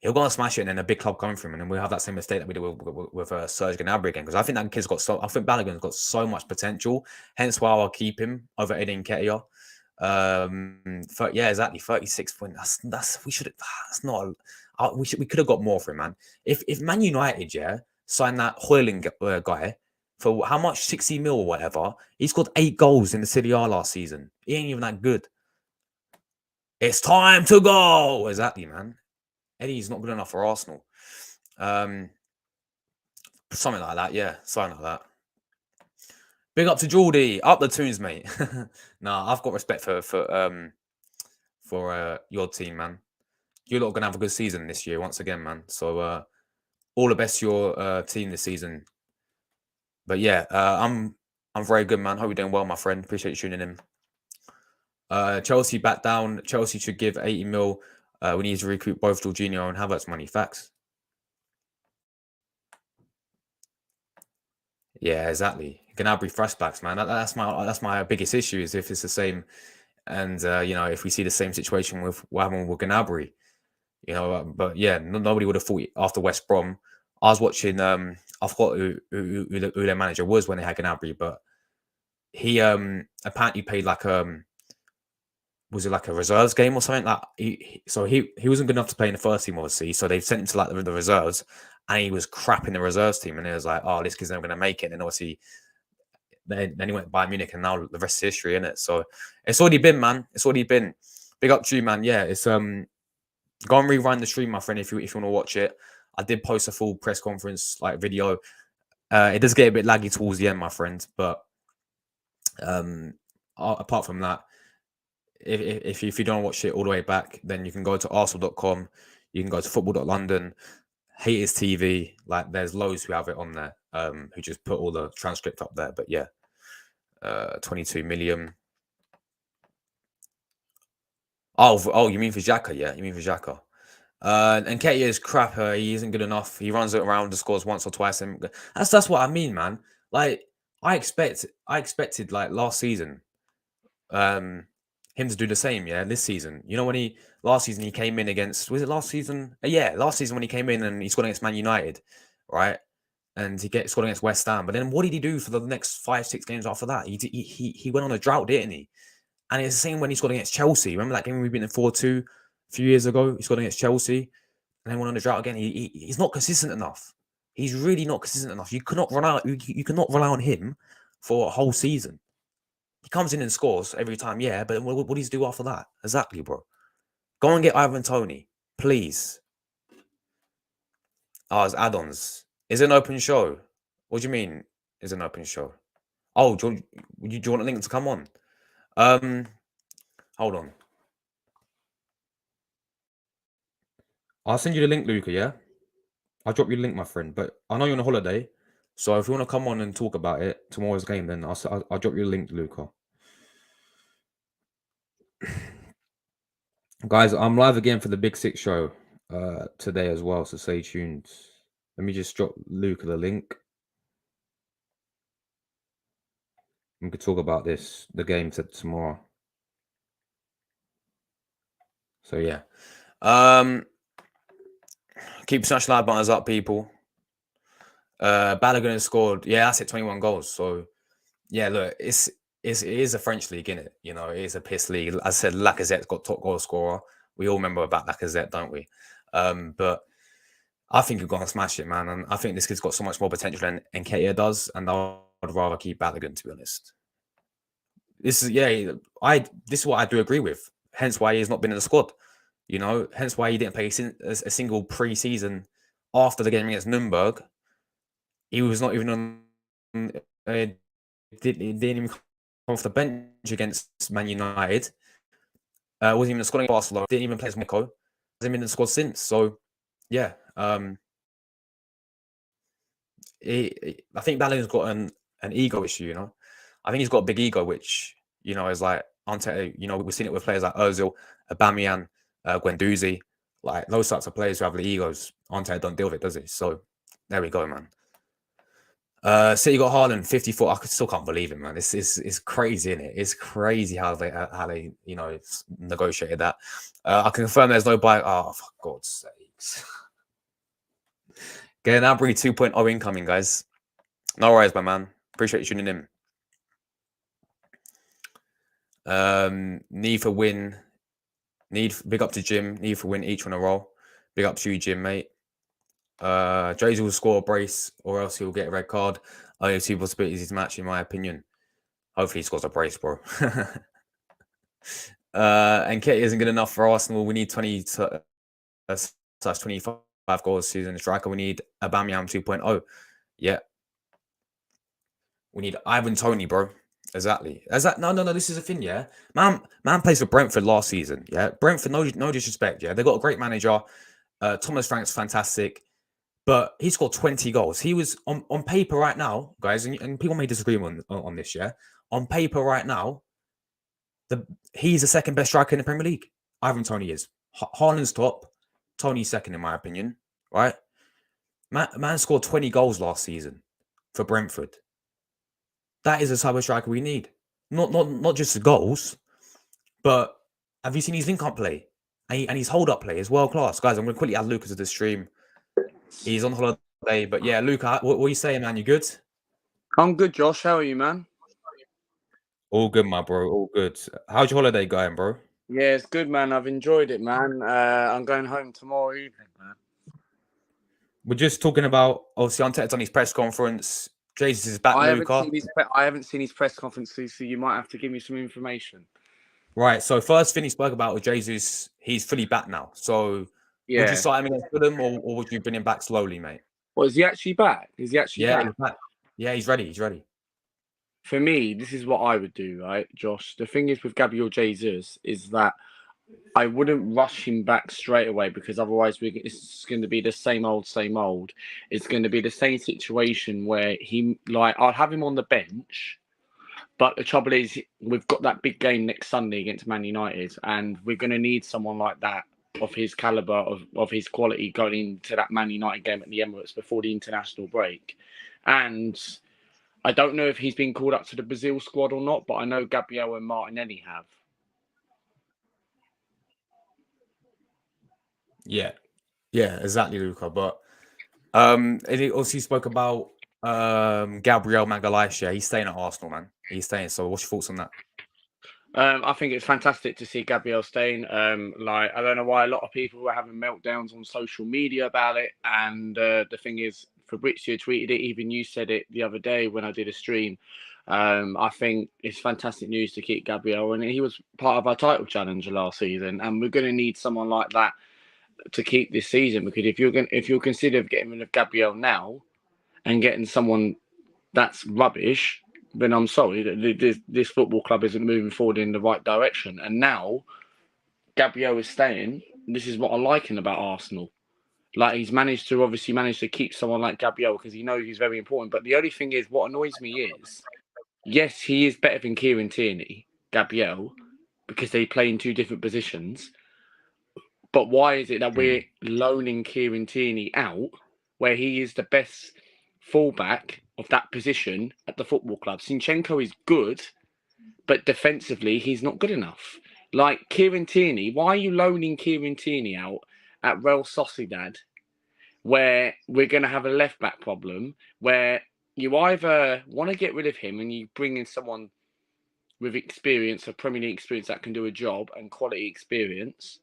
Speaker 1: he'll go and smash it, and then a big club coming from him, and then we'll have that same mistake that we did with Serge Gnabry again. Because I think that kid's got I think Balogun's got so much potential. Hence why I'll keep him over Eddie Nketiah. Yeah, exactly. 36 points. We should. That's not. We could have got more for him, man. If Man United, signed that Hoyling guy for how much, 60 mil or whatever, he scored 8 goals in the Serie A last season. He ain't even that good. It's time to go. Exactly, man. Eddie's not good enough for Arsenal. Something like that, yeah. Something like that. Big up to Geordie. Up the tunes, mate. Nah, I've got respect for your team, man. You're not gonna have a good season this year, once again, man. So all the best to your team this season. But yeah, I'm very good, man. Hope you're doing well, my friend. Appreciate you tuning in. Chelsea back down. Chelsea should give 80 mil. We need to recoup both Jorginho and Havertz money. Facts. Yeah, exactly. Gnabry flashbacks, man. That's my biggest issue is if it's the same, and if we see the same situation with what happened with Gnabry, But yeah, nobody would have thought after West Brom. I was watching. I forgot who their manager was when they had Gnabry, but he apparently played like was it like a reserves game or something? Like he wasn't good enough to play in the first team, obviously. So they sent him to like the reserves, and he was crap in the reserves team. And it was like, oh, this kid's never going to make it. And obviously, then he went to Bayern Munich, and now the rest is history, isn't it? So it's already been, man. It's already been. Big up to you, man. Yeah, it's go and rerun the stream, my friend, if you want to watch it. I did post a full press conference like video. It does get a bit laggy towards the end, my friend, but apart from that, if you don't watch it all the way back, then you can go to Arsenal.com, you can go to football.london, Haters TV, like there's loads who have it on there, who just put all the transcript up there. But yeah, 22 million. Oh, you mean for Xhaka? Yeah, you mean for Xhaka. And Nketiah is crap. He isn't good enough. He runs it around and scores once or twice. And that's what I mean, man. Like I expected like last season, him to do the same. Yeah, this season. When last season he came in against, was it last season? Yeah, last season when he came in and he scored against Man United, right? And he scored against West Ham. But then what did he do for the next 5-6 games after that? He went on a drought, didn't he? And it's the same when he scored against Chelsea. Remember that game we beat in 4-2 a few years ago? He scored against Chelsea and then went on the drought again. He's not consistent enough. He's really not consistent enough. You cannot rely on him for a whole season. He comes in and scores every time, yeah, but what does he do after that? Exactly, bro. Go and get Ivan Toney, please. Oh, it's add-ons. Is it an open show? What do you mean, is it an open show? Oh, do you want a link to come on? Hold on. I'll send you the link, Luca, yeah? I'll drop you the link, my friend. But I know you're on a holiday, so if you want to come on and talk about it, tomorrow's game, then I'll drop you the link, Luca. Guys, I'm live again for the Big Six show today as well, so stay tuned. Let me just drop Luca the link. We could talk about the game tomorrow. So yeah. Keep such loud buttons up, people. Balogun has scored, yeah, that's it, 21 goals. So yeah, look, it is a French league, isn't it? It is a piss league. As I said, Lacazette's got top goal scorer. We all remember about Lacazette, don't we? But I think you're going to smash it, man. And I think this kid's got so much more potential than Nketiah does. And I'd rather keep Balogun, to be honest. This is what I do agree with. Hence why he's not been in the squad. Hence why he didn't play a single pre-season after the game against Nuremberg. He was not even on. Didn't even come off the bench against Man United. Wasn't even in the squad against Barcelona. Didn't even play as Mikel. Hasn't been in the squad since. So yeah, I think Balogun's got an ego issue. I think he's got a big ego, which is like Arteta. We've seen it with players like Ozil, Aubameyang, Guendouzi, like those types of players who have the egos. Arteta don't deal with it, does he? So there we go, man. City got Haaland 54. I still can't believe it, man. It's crazy, isn't it? It's crazy how they negotiated that. I can confirm there's no buy. Oh, for God's sakes. Okay, now bring 2.0 incoming, guys. No worries, my man. Appreciate you tuning in. Need for win. Big up to Jim. Need for win each on a roll. Big up to you, Jim, mate. Jay's will score a brace or else he'll get a red card. Only two possibilities this match, in my opinion. Hopefully he scores a brace, bro. And Ketty isn't good enough for Arsenal. We need 20 / 25 goals this season. Striker, we need Aubameyang 2.0. Yeah. We need Ivan Toney, bro. Exactly. No. This is a thing, yeah. Man plays for Brentford last season. Yeah. Brentford, no disrespect. Yeah, they got a great manager. Thomas Frank's fantastic, but he scored 20 goals. He was on paper right now, guys, and people may disagree on this. Yeah, on paper right now, he's the second best striker in the Premier League. Ivan Toney is. Haaland's top, Toney's second, in my opinion. Right? Man scored 20 goals last season for Brentford. That is the type of striker we need. Not just the goals, but have you seen his link-up play? And his hold-up play is world-class. Guys, I'm going to quickly add Lucas to the stream. He's on holiday, but yeah, Luca, what are you saying, man? You good?
Speaker 10: I'm good, Josh. How are you, man?
Speaker 1: All good, my bro. All good. How's your holiday going, bro?
Speaker 10: Yeah, it's good, man. I've enjoyed it, man. I'm going home tomorrow evening, man.
Speaker 1: We're just talking about, obviously, Arteta's on his press conference. Jesus is back, Luca.
Speaker 10: I haven't seen his press conference, so you might have to give me some information.
Speaker 1: Right. So first thing he spoke about with Jesus, he's fully back now. So
Speaker 10: Yeah.
Speaker 1: would you start him against Fulham or would you bring him back slowly, mate?
Speaker 10: Well, is he actually back? Is he actually back?
Speaker 1: He's back. Yeah, he's ready. He's ready.
Speaker 10: For me, this is what I would do, right, Josh? The thing is with Gabriel Jesus is that I wouldn't rush him back straight away because otherwise it's going to be the same old. It's going to be the same situation where I'll have him on the bench, but the trouble is we've got that big game next Sunday against Man United, and we're going to need someone like that of his caliber, of his quality going into that Man United game at the Emirates before the international break. And I don't know if he's been called up to the Brazil squad or not, but I know Gabriel and Martinelli have.
Speaker 1: Yeah, exactly, Luca. But he also spoke about Gabriel Magalhaes. Yeah, he's staying at Arsenal, man. He's staying. So, what's your thoughts on that?
Speaker 10: I think it's fantastic to see Gabriel staying. I don't know why a lot of people were having meltdowns on social media about it. And the thing is, Fabrizio tweeted it. Even you said it the other day when I did a stream. I think it's fantastic news to keep Gabriel, and he was part of our title challenge last season. And we're going to need someone like that to keep this season, because if you're considering getting rid of Gabriel now and getting someone that's rubbish, then I'm sorry that this football club isn't moving forward in the right direction. And now Gabriel is staying. This is what I'm liking about Arsenal. Like, he's managed to keep someone like Gabriel because he knows he's very important. But the only thing is, what annoys me is, yes, he is better than Kieran Tierney, Gabriel, because they play in two different positions. But why is it that we're loaning Kieran Tierney out where he is the best fullback of that position at the football club? Zinchenko is good, but defensively, he's not good enough. Like Kieran Tierney, why are you loaning Kieran Tierney out at Real Sociedad, where we're going to have a left-back problem, where you either want to get rid of him and you bring in someone with experience, a Premier League experience that can do a job and quality experience.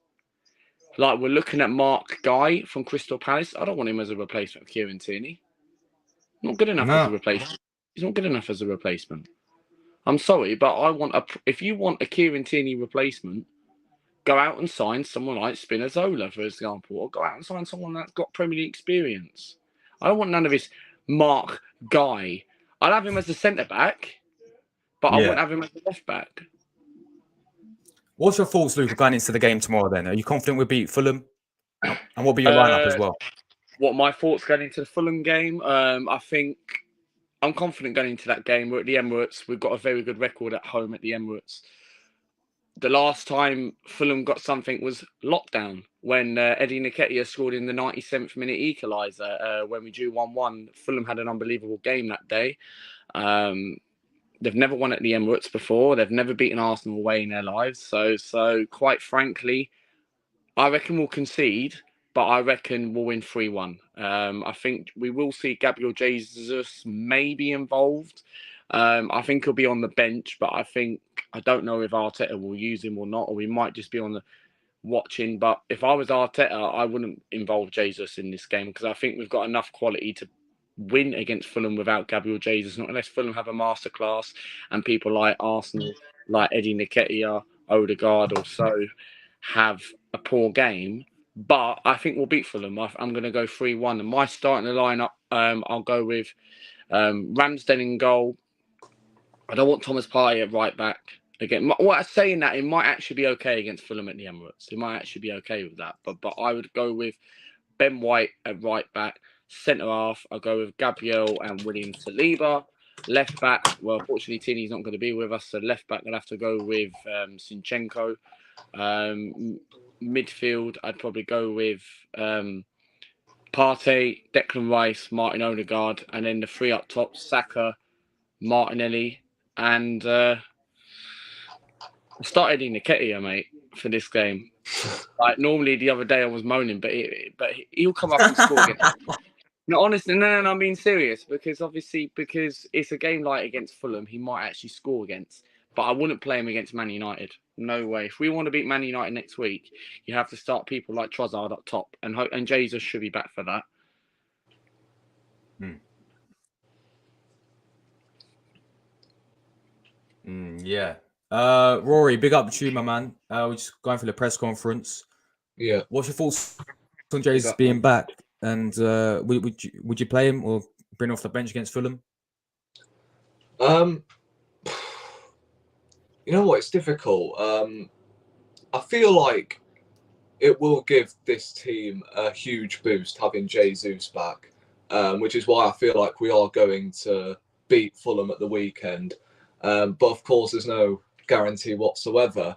Speaker 10: Like, we're looking at Mark Guy from Crystal Palace. I don't want him as a replacement for Kieran Tierney. Not good enough as a replacement. He's not good enough as a replacement. I'm sorry, but if you want a Kieran Tierney replacement, go out and sign someone like Spinazzola, for example, or go out and sign someone that's got Premier League experience. I don't want none of this Mark Guy. I'll have him as a centre-back, but I won't have him as a left-back.
Speaker 1: What's your thoughts, Luca, going into the game tomorrow then? Are you confident we'll beat Fulham? And what will be your lineup as well?
Speaker 10: What my thoughts going into the Fulham game? I think I'm confident going into that game. We're at the Emirates. We've got a very good record at home at the Emirates. the last time Fulham got something was lockdown when Eddie Nketiah scored in the 97th minute equaliser when we drew 1-1. Fulham had an unbelievable game that day. They've never won at the Emirates before. They've never beaten Arsenal away in their lives. So quite frankly, I reckon we'll concede, but I reckon we'll win 3-1. I think we will see Gabriel Jesus maybe involved. I think he'll be on the bench, but I don't know if Arteta will use him or not, or we might just be on the watching. But if I was Arteta, I wouldn't involve Jesus in this game because I think we've got enough quality to win against Fulham without Gabriel Jesus, not unless Fulham have a masterclass and people like Arsenal, like Eddie Nketiah, Odegaard or so have a poor game. But I think we'll beat Fulham. I'm going to go 3-1. And my starting lineup, I'll go with Ramsdale in goal. I don't want Thomas Partey at right back. Again, what I'm saying that it might actually be okay against Fulham at the Emirates. It might actually be okay with that. But I would go with Ben White at right back. Centre half, I'll go with Gabriel and William Saliba. Left back, well, fortunately, Tini's not going to be with us. So left back, I'll have to go with Zinchenko. Midfield, I'd probably go with Partey, Declan Rice, Martin Odegaard. And then the three up top, Saka, Martinelli. And I started in Nketiah, mate, for this game. Like normally the other day I was moaning, but he'll come up and score again. No, honestly, no, I'm being serious because it's a game like against Fulham, he might actually score against. But I wouldn't play him against Man United. No way. If we want to beat Man United next week, you have to start people like Trossard up top, and Jesus should be back for that.
Speaker 1: Yeah. Rory, big up to you, my man. We're just going for the press conference.
Speaker 11: Yeah.
Speaker 1: What's your thoughts on Jesus being back? And would you play him or bring him off the bench against Fulham?
Speaker 11: You know what? It's difficult. I feel like it will give this team a huge boost having Jesus back, which is why I feel like we are going to beat Fulham at the weekend. But of course, there's no guarantee whatsoever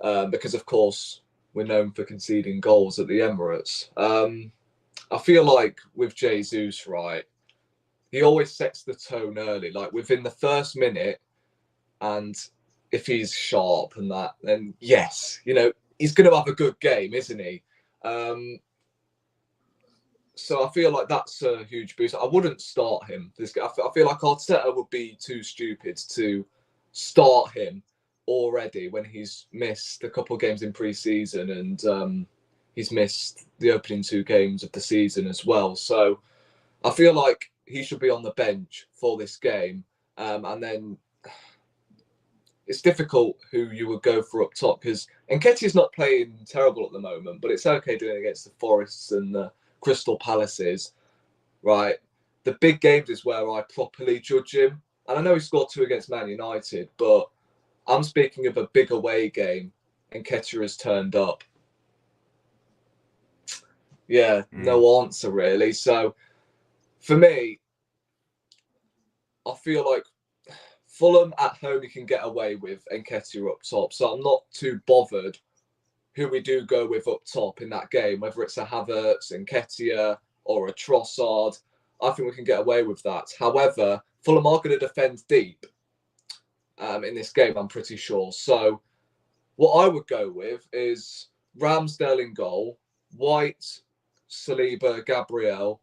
Speaker 11: because, of course, we're known for conceding goals at the Emirates. I feel like with Jesus, right, he always sets the tone early, like within the first minute. And if he's sharp and that, then yes, he's going to have a good game, isn't he? So I feel like that's a huge boost. I wouldn't start him. I feel like Arteta would be too stupid to start him already when he's missed a couple of games in pre-season and he's missed the opening 2 games of the season as well. So I feel like he should be on the bench for this game. And then it's difficult who you would go for up top because Nketiah's not playing terrible at the moment, but it's okay doing it against the Forests and the Crystal Palaces, right? The big games is where I properly judge him. And I know he scored 2 against Man United, but I'm speaking of a big away game and Nketiah has turned up. Yeah, no answer really. So for me, I feel like Fulham at home you can get away with Nketiah up top. So I'm not too bothered who we do go with up top in that game, whether it's a Havertz, Nketiah or a Trossard. I think we can get away with that. However, Fulham are going to defend deep in this game, I'm pretty sure. So what I would go with is Ramsdale in goal, White, Saliba, Gabriel.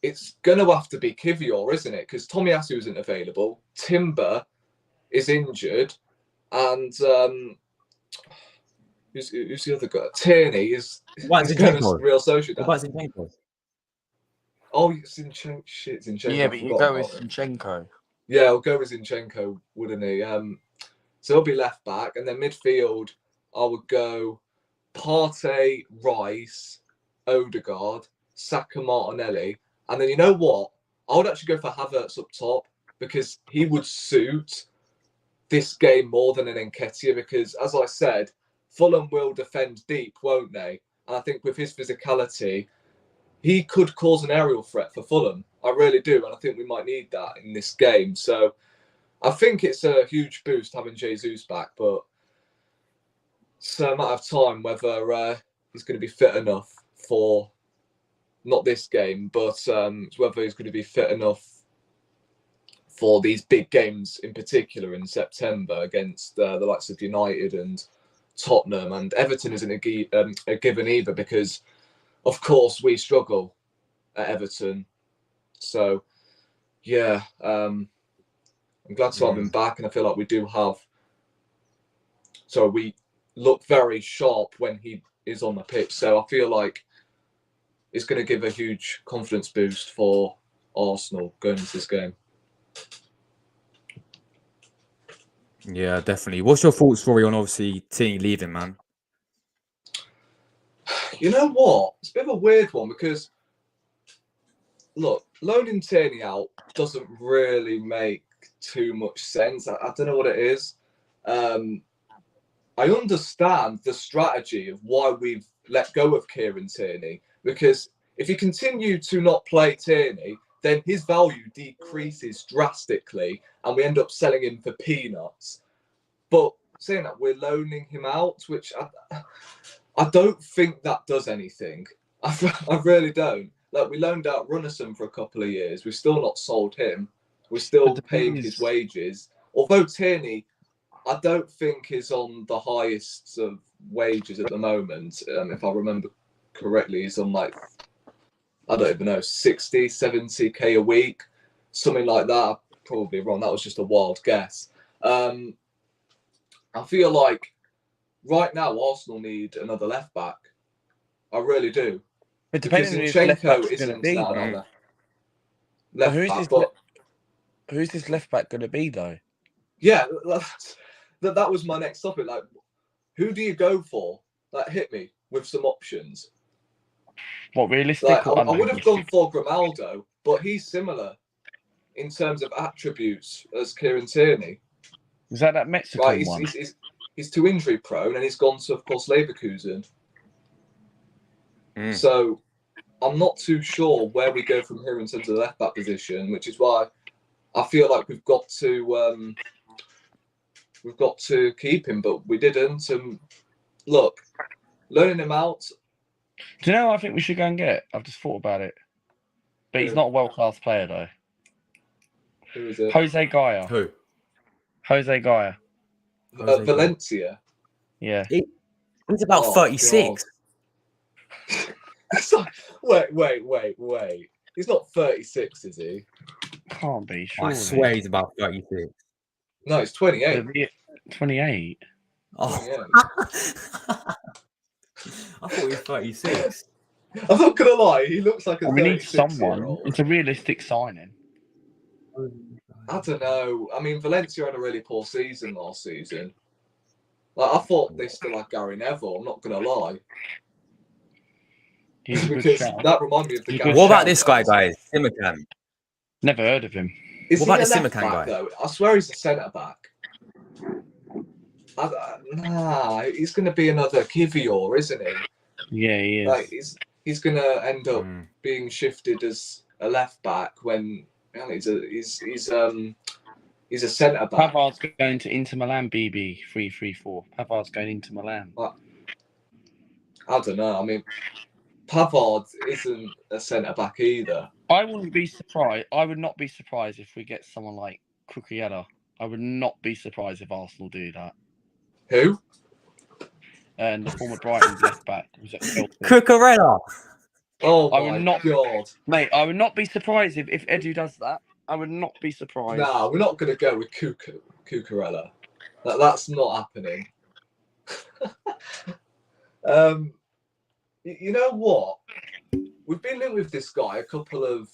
Speaker 11: It's going to have to be Kivior, isn't it? Because Tomiyasu isn't available. Timber is injured. And who's the other guy? Tierney is going to Real Sociedad. Oh, Zinchenko. Shit, Zinchenko.
Speaker 10: Yeah, but you go with Zinchenko.
Speaker 11: Yeah, I'll go with Zinchenko, wouldn't he? So he'll be left back. And then midfield, I would go Partey, Rice, Odegaard, Saka, Martinelli. And then you know what? I would actually go for Havertz up top because he would suit this game more than an Nketiah because, as I said, Fulham will defend deep, won't they? And I think with his physicality, he could cause an aerial threat for Fulham. I really do. And I think we might need that in this game. So I think it's a huge boost having Jesus back. But a matter of time whether he's going to be fit enough for not this game, but it's whether he's going to be fit enough for these big games in particular in September against the likes of United and Tottenham. And Everton isn't a given either, because of course we struggle at Everton. So yeah, I'm glad to have him back, and I feel like we do have. So we look very sharp when he is on the pitch. So I feel like it's going to give a huge confidence boost for Arsenal going into this game.
Speaker 1: Yeah, definitely. What's your thoughts, Rory, on obviously Tierney leaving, man?
Speaker 11: You know what? It's a bit of a weird one because, look, loaning Tierney out doesn't really make too much sense. I don't know what it is. I understand the strategy of why we've let go of Kieran Tierney, because if you continue to not play Tierney, then his value decreases drastically and we end up selling him for peanuts. But saying that, we're loaning him out, which I don't think that does anything. I really don't. Like, we loaned out Runnison for a couple of years. We've still not sold him. We're still paying his wages. Although Tierney, I don't think is on the highest of wages at the moment. If I remember correctly, he's on like, I don't even know, 60, 70k a week, something like that. I'm probably wrong. That was just a wild guess. I feel like right now Arsenal need another left back. I really do.
Speaker 10: It
Speaker 11: Because
Speaker 10: depends on who his left
Speaker 11: Zinchenko
Speaker 10: back's going to
Speaker 11: isn't
Speaker 10: be,
Speaker 11: now
Speaker 10: though.
Speaker 11: on the left
Speaker 10: who's
Speaker 11: back,
Speaker 10: this?
Speaker 11: but
Speaker 10: Who's this left back going to be, though?
Speaker 11: yeah, that was my next topic. Like, who do you go for? Like, hit me with some options.
Speaker 10: What, realistic
Speaker 11: Like,
Speaker 10: or
Speaker 11: I would have gone
Speaker 10: unrealistic?
Speaker 11: for Grimaldo, but he's similar in terms of attributes as Kieran Tierney.
Speaker 10: Is that Mexican
Speaker 11: Right,
Speaker 10: one?
Speaker 11: he's too injury prone, and he's gone to, of course, Leverkusen. So I'm not too sure where we go from here in terms of the left back position, which is why I feel like we've got to keep him, but we didn't. Look, loaning him out.
Speaker 10: Do you know what I think we should go and get? I've just thought about it. But he's not a world-class player, though.
Speaker 11: Who is it?
Speaker 10: Jose Gaia.
Speaker 1: Who?
Speaker 10: Jose Gaia.
Speaker 11: Valencia.
Speaker 10: Yeah.
Speaker 1: He's about 36.
Speaker 11: It's like, wait. He's not 36, is he?
Speaker 10: Can't be, surely.
Speaker 1: I swear he's about 36.
Speaker 11: No, he's 28.
Speaker 10: 28?
Speaker 1: Oh. I thought he was 36.
Speaker 11: I'm not going to lie, he looks like a
Speaker 10: we need
Speaker 11: 36-year-old.
Speaker 10: someone. It's a realistic signing.
Speaker 11: I don't know. I mean, Valencia had a really poor season last season. Like, I thought they still had Gary Neville, I'm not going to lie.
Speaker 10: He's a good
Speaker 11: Because
Speaker 10: shout.
Speaker 11: that reminded me of the Gary
Speaker 1: What about
Speaker 11: Neville
Speaker 1: this guy,
Speaker 11: guys.
Speaker 1: Simakan?
Speaker 10: Never heard of him.
Speaker 11: Is
Speaker 1: What
Speaker 11: he
Speaker 1: about
Speaker 11: a
Speaker 1: the
Speaker 11: left
Speaker 1: Simakan
Speaker 11: back,
Speaker 1: guy?
Speaker 11: though? I swear he's a centre-back. Nah, he's going to be another Kivior, isn't he?
Speaker 10: Yeah, he is.
Speaker 11: Like, he's going to end up being shifted as a left back when he's a centre back.
Speaker 10: Pavard's going to Inter Milan, BB 334. Pavard's going into Milan.
Speaker 11: I don't know. I mean, Pavard isn't a centre back either.
Speaker 10: I wouldn't be surprised. I would not be surprised if we get someone like Cucurella. I would not be surprised if Arsenal do that.
Speaker 11: Who?
Speaker 10: And the former Brighton left back was at Chelsea.
Speaker 1: Cucurella.
Speaker 11: Oh
Speaker 10: I
Speaker 11: my God.
Speaker 10: Mate, I would not be surprised if Edu does that. I would not be surprised.
Speaker 11: Nah, we're not going to go with Cucurella. That's not happening. You know what? We've been linked with this guy a couple of.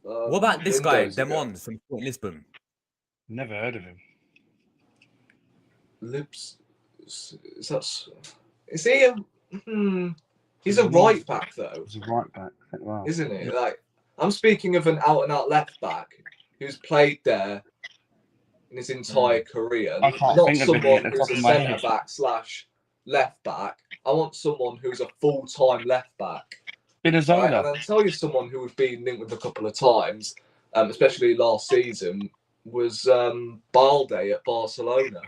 Speaker 1: What about this guy,
Speaker 11: windows ago.
Speaker 1: Demond from Lisbon?
Speaker 10: Never heard of him.
Speaker 11: Lips. Is he a? He's a right back though.
Speaker 10: He's a right back. Wow.
Speaker 11: Isn't he? Like, I'm speaking of an out-and-out left back who's played there in his entire career.
Speaker 10: I can't
Speaker 11: Not
Speaker 10: think of it
Speaker 11: someone
Speaker 10: at the
Speaker 11: who's
Speaker 10: top
Speaker 11: a
Speaker 10: of my head.
Speaker 11: centre back / left back. I want someone who's a full-time left back.
Speaker 10: Spinazzola.
Speaker 11: Right? And I'll tell you someone who we've been linked with a couple of times, especially last season, was Balde at Barcelona.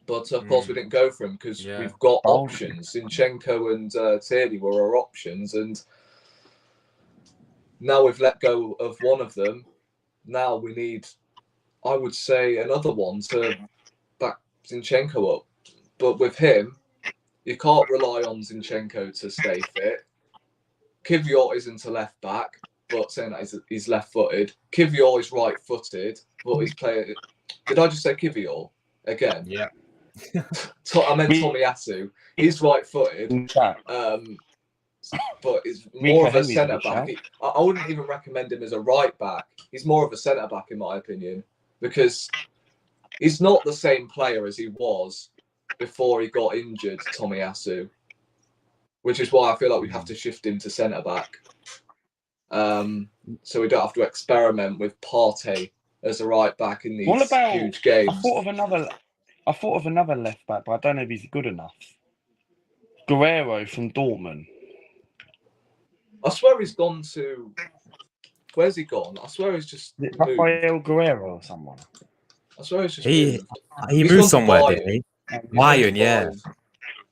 Speaker 11: But of course, we didn't go for him because
Speaker 1: Yeah.
Speaker 11: we've got
Speaker 10: Oh.
Speaker 11: options. Zinchenko and Tierney were our options, and now we've let go of one of them. Now we need, I would say, another one to back Zinchenko up. But with him, you can't rely on Zinchenko to stay fit. Kivior isn't a left back, but saying that he's left-footed. Kivior is right-footed, but he's playing. Did I just say Kivior again?
Speaker 1: Yeah.
Speaker 11: I meant Tomiyasu. He's right-footed, but he's more of a
Speaker 10: Henry's a
Speaker 11: centre
Speaker 10: good
Speaker 11: back.
Speaker 10: shout.
Speaker 11: I wouldn't even recommend him as a right back. He's more of a centre back, in my opinion, because he's not the same player as he was before he got injured, Tomiyasu. Which is why I feel like we have to shift him to centre back. So we don't have to experiment with Partey as a right back in these huge games.
Speaker 10: I thought of another left back, but I don't know if he's good enough. Guerrero from Dortmund.
Speaker 11: I swear he's gone to. Where's he gone? I swear he's just moved.
Speaker 10: Rafael Guerrero or someone.
Speaker 11: I swear he's just
Speaker 1: He
Speaker 11: moved.
Speaker 1: he
Speaker 11: He's
Speaker 1: moved
Speaker 11: gone to
Speaker 1: somewhere,
Speaker 11: Bayern.
Speaker 1: didn't he?
Speaker 11: He's gone to
Speaker 1: Bayern, yeah.
Speaker 11: Bayern.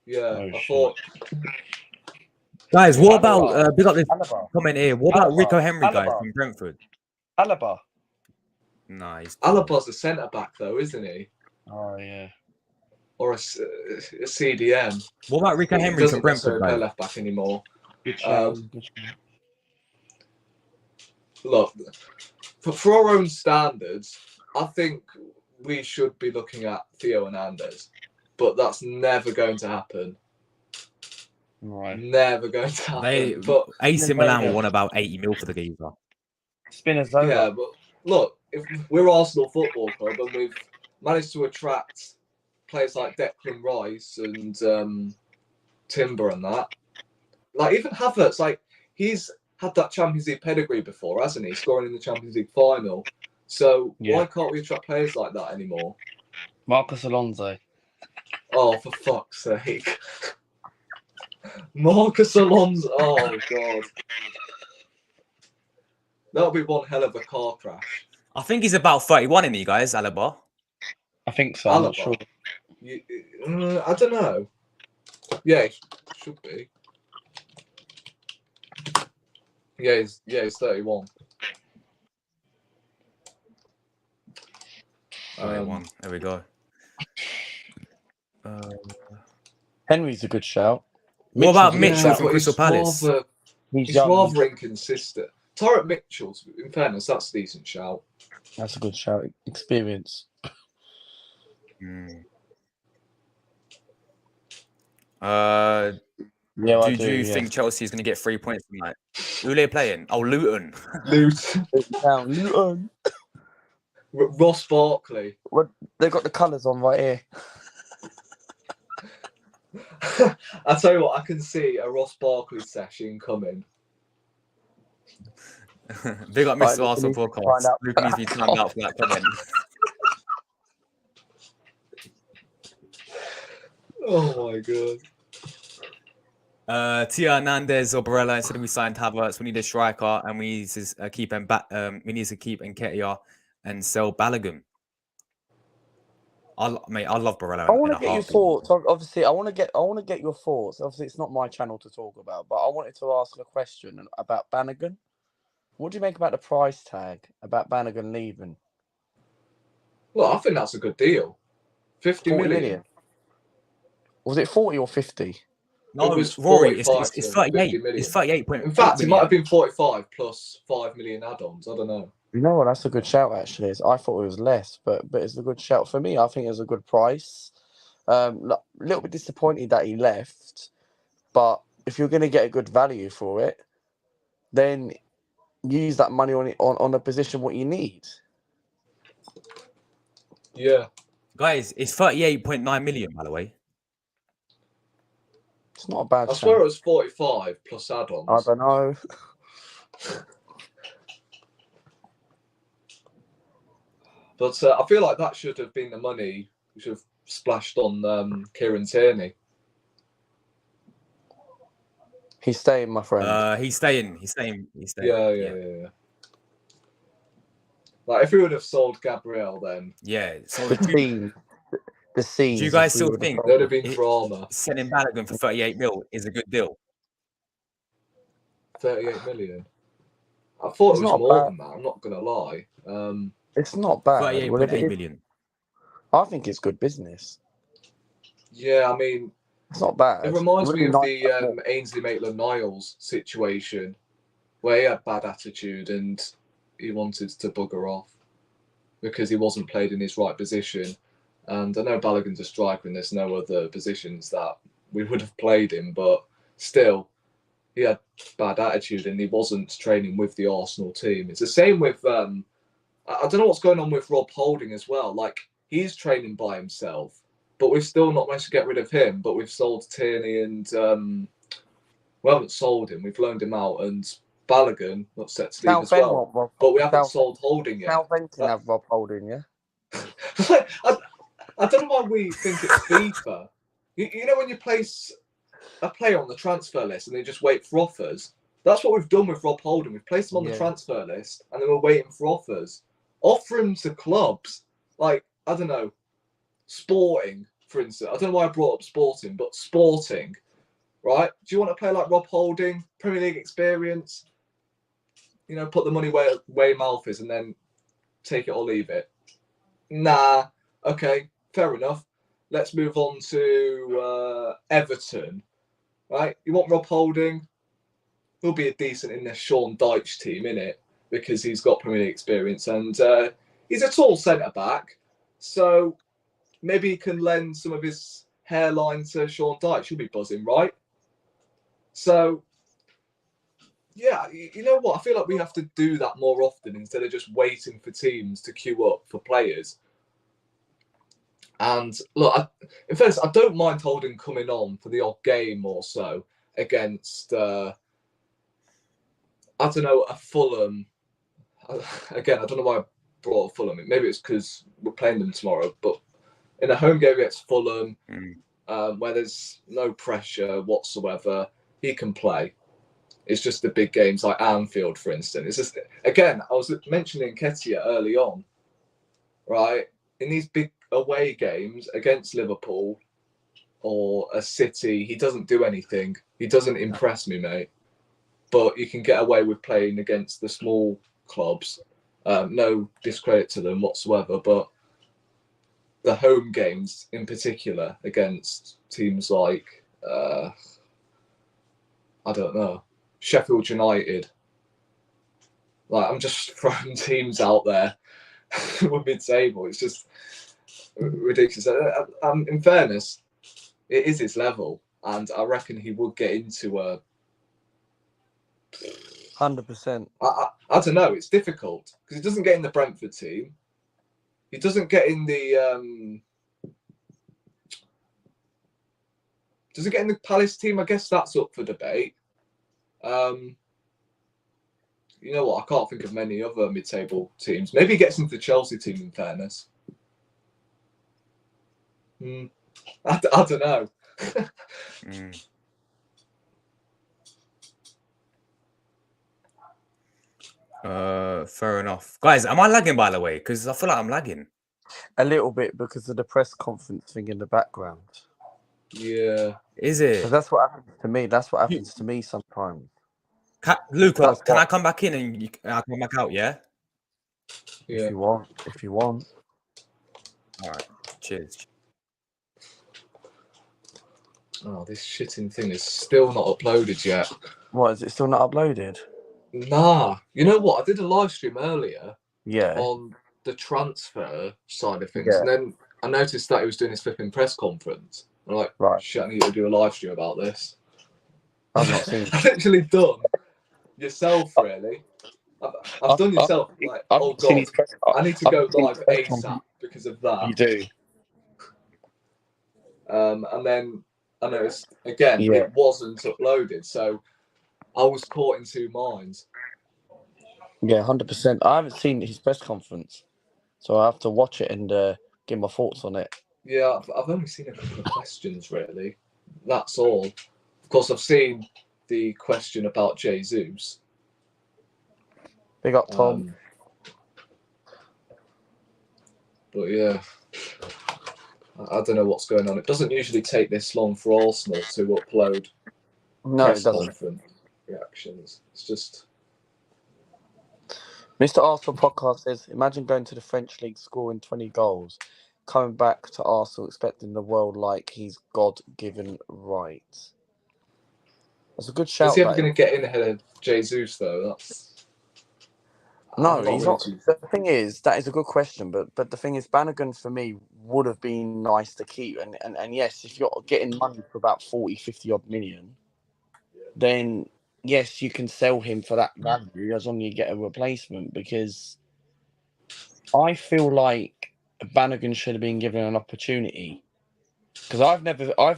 Speaker 11: Yeah,
Speaker 10: Oh,
Speaker 11: I
Speaker 10: shit.
Speaker 11: thought.
Speaker 1: Guys, what
Speaker 10: Alaba.
Speaker 1: about big up this
Speaker 10: Alaba.
Speaker 1: comment here? What about
Speaker 10: Alaba.
Speaker 1: Rico Henry, guys,
Speaker 10: Alaba.
Speaker 1: from Brentford?
Speaker 10: Alaba.
Speaker 1: Nice.
Speaker 11: Alaba's a centre back, though, isn't he?
Speaker 10: Oh, yeah.
Speaker 11: Or a CDM.
Speaker 1: What about Rico
Speaker 11: He
Speaker 1: Henry
Speaker 11: doesn't
Speaker 1: from Brentford,
Speaker 11: necessarily play
Speaker 1: guys?
Speaker 11: left back anymore.
Speaker 10: Good shout. Good shout.
Speaker 11: Look, for our own standards, I think we should be looking at Theo Hernandez, but that's never going to happen.
Speaker 10: Right.
Speaker 11: Never going to happen.
Speaker 1: They
Speaker 11: But
Speaker 1: AC Milan will want about 80 mil for the geezer.
Speaker 10: Spinazzola.
Speaker 11: yeah, but look, if we're Arsenal Football Club and we've managed to attract players like Declan Rice and Timber and that, like even Havertz, like he's had that Champions League pedigree before, hasn't he? Scoring in the Champions League final. So why can't we attract players like that anymore?
Speaker 10: Marcus Alonso.
Speaker 11: Oh, for fuck's sake. Marcus Alonso. Oh, God. That'll be one hell of a car crash.
Speaker 1: I think he's about 31 in you guys, Alaba.
Speaker 10: I think so. I'm not
Speaker 11: Alaba?
Speaker 10: sure.
Speaker 11: I don't know. Yeah, he should be. Yeah, he's 31.
Speaker 1: 31. There we go.
Speaker 10: Henry's a good shout.
Speaker 1: What about
Speaker 10: Mitchell's
Speaker 1: Mitchell
Speaker 10: a good
Speaker 1: from
Speaker 11: but
Speaker 1: Crystal
Speaker 11: he's
Speaker 1: Palace?
Speaker 11: Rather,
Speaker 10: He's
Speaker 11: he's
Speaker 10: young.
Speaker 11: rather inconsistent. Tarek Mitchell, in fairness, that's a decent shout.
Speaker 10: That's a good shout. Experience.
Speaker 1: Uh,
Speaker 10: Yeah, I
Speaker 1: do
Speaker 10: do.
Speaker 1: you
Speaker 10: Yeah.
Speaker 1: think Chelsea is going to get 3 points tonight? Who are they playing? Oh, Luton.
Speaker 11: Luton.
Speaker 10: Luton.
Speaker 11: Ross Barkley.
Speaker 10: They've got the colours on right here.
Speaker 11: I tell you what, I can see a Ross Barkley session coming.
Speaker 1: Big up Mr.
Speaker 10: Right,
Speaker 1: Arsenal
Speaker 10: Luke,
Speaker 1: podcast.
Speaker 10: find out.
Speaker 1: Luke needs to be timed out for that comment.
Speaker 11: Oh my god.
Speaker 1: Tia Hernandez or Barella instead of we signed Havertz. We need a striker and we need to keep we need to keep Nketiah and sell Balogun. I love Barella.
Speaker 10: I want to get your thoughts. Obviously, I want to get your thoughts. Obviously, it's not my channel to talk about, but I wanted to ask a question about Balogun. What do you make about the price tag about Balogun leaving?
Speaker 11: Well, I think that's a good deal. 50
Speaker 10: 40
Speaker 11: million.
Speaker 10: Was it 40 or 50?
Speaker 1: No,
Speaker 11: it was
Speaker 1: Rory, it's
Speaker 11: 45 to
Speaker 1: 38.
Speaker 11: 50 million.
Speaker 1: It's 38.
Speaker 11: In fact, it might have been 45 plus 5 million add-ons. I don't know.
Speaker 10: You know what? That's a good shout, actually. I thought it was less, but it's a good shout for me. I think it's a good price. A little bit disappointed that he left, but if you're going to get a good value for it, then use that money on a position what you need.
Speaker 11: Yeah.
Speaker 1: Guys, it's 38.9 million, by the way.
Speaker 10: It's not a bad
Speaker 11: I
Speaker 10: shout.
Speaker 11: swear it was 45 plus add-ons.
Speaker 10: I don't know.
Speaker 11: But I feel like that should have been the money we should have splashed on Kieran Tierney.
Speaker 10: He's staying, my friend.
Speaker 1: He's staying.
Speaker 11: Yeah. Like if we would have sold Gabriel, then
Speaker 1: yeah. So
Speaker 10: The
Speaker 12: the scenes.
Speaker 1: Do you guys
Speaker 12: if we
Speaker 1: still
Speaker 12: would've
Speaker 1: think
Speaker 12: sold
Speaker 11: There'd
Speaker 12: him.
Speaker 11: have been drama.
Speaker 1: selling Balogun for 38 mil is a good deal?
Speaker 11: 38 million. I thought
Speaker 12: It's
Speaker 11: it was
Speaker 12: not
Speaker 11: more
Speaker 12: bad.
Speaker 11: than that. I'm not gonna lie.
Speaker 12: It's not bad. Well, if
Speaker 1: 38.8
Speaker 12: it-
Speaker 1: million.
Speaker 12: I think it's good business.
Speaker 11: Yeah, I mean,
Speaker 12: It's not bad.
Speaker 11: it reminds
Speaker 12: would've
Speaker 11: me
Speaker 12: been
Speaker 11: of
Speaker 12: nice
Speaker 11: the
Speaker 12: to have more.
Speaker 11: Ainsley Maitland-Niles situation, where he had bad attitude and he wanted to bugger off because he wasn't played in his right position. And I know Balogun's a striker and there's no other positions that we would have played in, but still, he had bad attitude and he wasn't training with the Arsenal team. It's the same with, I don't know what's going on with Rob Holding as well. Like, he's training by himself, but we've still not managed to get rid of him. But we've sold Tierney and we haven't sold him. We've loaned him out, and Balogun not set to leave as
Speaker 12: Southend
Speaker 11: well.
Speaker 12: want Rob.
Speaker 11: But we haven't sold Holding yet.
Speaker 12: Southend can have Rob Holding, yeah.
Speaker 11: I don't know why we think it's FIFA. You know when you place a player on the transfer list and they just wait for offers? That's what we've done with Rob Holding. We've placed him on the
Speaker 12: Yeah.
Speaker 11: transfer list and then we're waiting for offers. Offer him to clubs. Like, I don't know, Sporting, for instance. I don't know why I brought up Sporting, but Sporting, right? Do you want to play like Rob Holding, Premier League experience? You know, put the money where your mouth is and then take it or leave it. Nah, okay, fair enough. Let's move on to Everton, right? You want Rob Holding? He'll be a decent in the Sean Dyche team, innit? Because he's got Premier League experience and he's a tall centre back, so maybe he can lend some of his hairline to Sean Dyche. He'll be buzzing, right? So, yeah, you know what? I feel like we have to do that more often instead of just waiting for teams to queue up for players. And look, in fairness, I don't mind Holding coming on for the odd game or so against, I don't know, a Fulham. Again, I don't know why I brought up Fulham. Maybe it's because we're playing them tomorrow. But in a home game against Fulham, where there's no pressure whatsoever, he can play. It's just the big games like Anfield, for instance. It's just, again, I was mentioning Nketiah early on, right? In these big away games against Liverpool or a City, he doesn't do anything. He doesn't impress me, mate. But you can get away with playing against the small clubs. No discredit to them whatsoever, but the home games in particular against teams like, I don't know, Sheffield United. Like, I'm just throwing teams out there with mid-table. It's just ridiculous. In fairness, it is his level, and I reckon he would get into a
Speaker 12: 100%.
Speaker 11: I don't know. It's difficult because he doesn't get in the Brentford team. He doesn't get in the does he get in the Palace team? I guess that's up for debate. You know what? I can't think of many other mid-table teams. Maybe he gets into the Chelsea team. In fairness, I don't know.
Speaker 1: Fair enough. Guys, am I lagging, by the way? Because I feel like I'm lagging.
Speaker 12: A little bit because of the press conference thing in the background.
Speaker 11: Yeah.
Speaker 1: Is it?
Speaker 12: Because that's what happens to me. That's what happens to me sometimes.
Speaker 1: Luca,
Speaker 12: That's
Speaker 1: can
Speaker 12: what-
Speaker 1: I come back in and I'll come back out, yeah?
Speaker 12: If you want. If you want.
Speaker 1: All right. Cheers.
Speaker 11: Oh, this shitting thing is still not uploaded yet.
Speaker 12: What, is it still not uploaded?
Speaker 11: Nah. You know what? I did a live stream earlier
Speaker 12: Yeah.
Speaker 11: on the transfer side of things.
Speaker 12: Yeah.
Speaker 11: And then I noticed that he was doing his flipping press conference. I'm like,
Speaker 12: Right.
Speaker 11: shit, I need to do a live stream about this.
Speaker 12: I've not seen
Speaker 11: I've literally done yourself, really. I've done yourself. Like,
Speaker 12: I've
Speaker 11: oh,
Speaker 12: not seen
Speaker 11: God,
Speaker 12: his press-
Speaker 11: I need to
Speaker 12: I've
Speaker 11: go
Speaker 12: not seen
Speaker 11: live
Speaker 12: his press
Speaker 11: ASAP
Speaker 12: conference.
Speaker 11: because of that.
Speaker 12: You do.
Speaker 11: And then I noticed, again,
Speaker 12: Yeah.
Speaker 11: it wasn't uploaded. So I was caught in two minds.
Speaker 12: Yeah, 100%. I haven't seen his press conference, so I have to watch it and give my thoughts on it.
Speaker 11: Yeah, I've only seen a couple of questions, really. That's all. Of course, I've seen the question about Jesus.
Speaker 12: Big up, Tom.
Speaker 11: But yeah. I don't know what's going on. It doesn't usually take this long for Arsenal to upload
Speaker 12: No,
Speaker 11: press
Speaker 12: it doesn't.
Speaker 11: conference reactions. It's just
Speaker 12: Mr. Arsenal podcast says, imagine going to the French league, scoring 20 goals, coming back to Arsenal, expecting the world like he's God-given right. That's a good shout.
Speaker 11: is he ever
Speaker 12: that
Speaker 11: going
Speaker 12: is.
Speaker 11: to get in ahead of Jesus though?
Speaker 12: No,
Speaker 11: I'm not
Speaker 12: he's
Speaker 11: really
Speaker 12: not.
Speaker 11: too.
Speaker 12: The thing is, that is a good question, but the thing is, Bannigan for me would have been nice to keep. And yes, if you're getting money for about 40, 50 odd million, then yes, you can sell him for that value as long as you get a replacement. Because I feel like Bannigan should have been given an opportunity. Because I've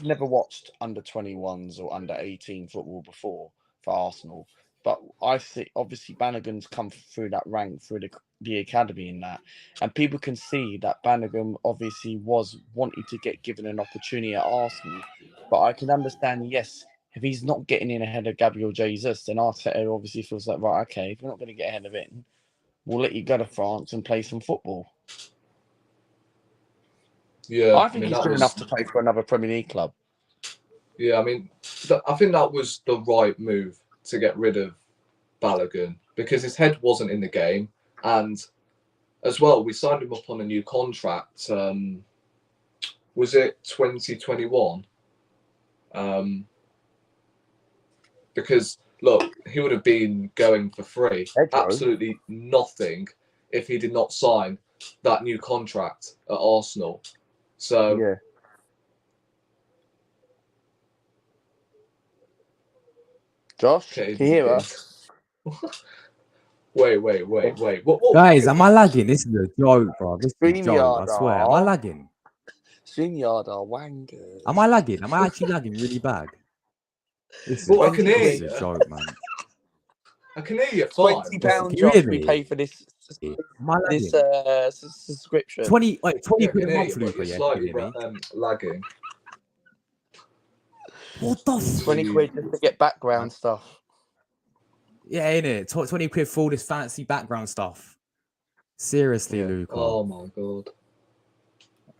Speaker 12: never watched under 21s or under 18 football before for Arsenal, but I see obviously Bannigan's come through that rank through the academy in that, and people can see that Bannigan obviously was wanting to get given an opportunity at Arsenal. But I can understand, yes, if he's not getting in ahead of Gabriel Jesus, then Arteta obviously feels like, right, okay, if we're not going to get ahead of it, we'll let you go to France and play some football.
Speaker 11: Yeah,
Speaker 12: I think he's good enough to play for another Premier League club.
Speaker 11: Yeah, I mean, I think that was the right move to get rid of Balogun because his head wasn't in the game, and as well, we signed him up on a new contract. Was it 2021? Because look, he would have been going for free, absolutely nothing, if he did not sign that new contract at Arsenal. So
Speaker 12: yeah. Josh, can you hear us?
Speaker 11: Wait. What?
Speaker 1: Guys, am I lagging? This is a joke, bro. This is a joke. I
Speaker 12: StreamYard
Speaker 1: swear. Am I lagging?
Speaker 12: StreamYard are wankers.
Speaker 1: Am I lagging? Am I actually lagging really bad? This
Speaker 11: I can hear
Speaker 1: is
Speaker 11: you.
Speaker 1: a joke, man.
Speaker 11: I can hear you fine.
Speaker 12: £20,
Speaker 1: Can you
Speaker 12: Josh,
Speaker 1: hear
Speaker 12: we
Speaker 1: me?
Speaker 12: pay for this
Speaker 1: Am I lagging?
Speaker 12: subscription.
Speaker 1: 20
Speaker 11: Yeah, I
Speaker 1: quid
Speaker 11: can
Speaker 1: a
Speaker 11: hear
Speaker 1: month,
Speaker 11: you, but
Speaker 1: Luca,
Speaker 11: you're
Speaker 1: yeah?
Speaker 11: slightly
Speaker 1: Can you hear me?
Speaker 11: lagging.
Speaker 1: What the f-
Speaker 12: 20 quid just to get background stuff.
Speaker 1: Yeah, innit? 20 quid for all this fancy background stuff. Seriously, Luca.
Speaker 11: Oh my god.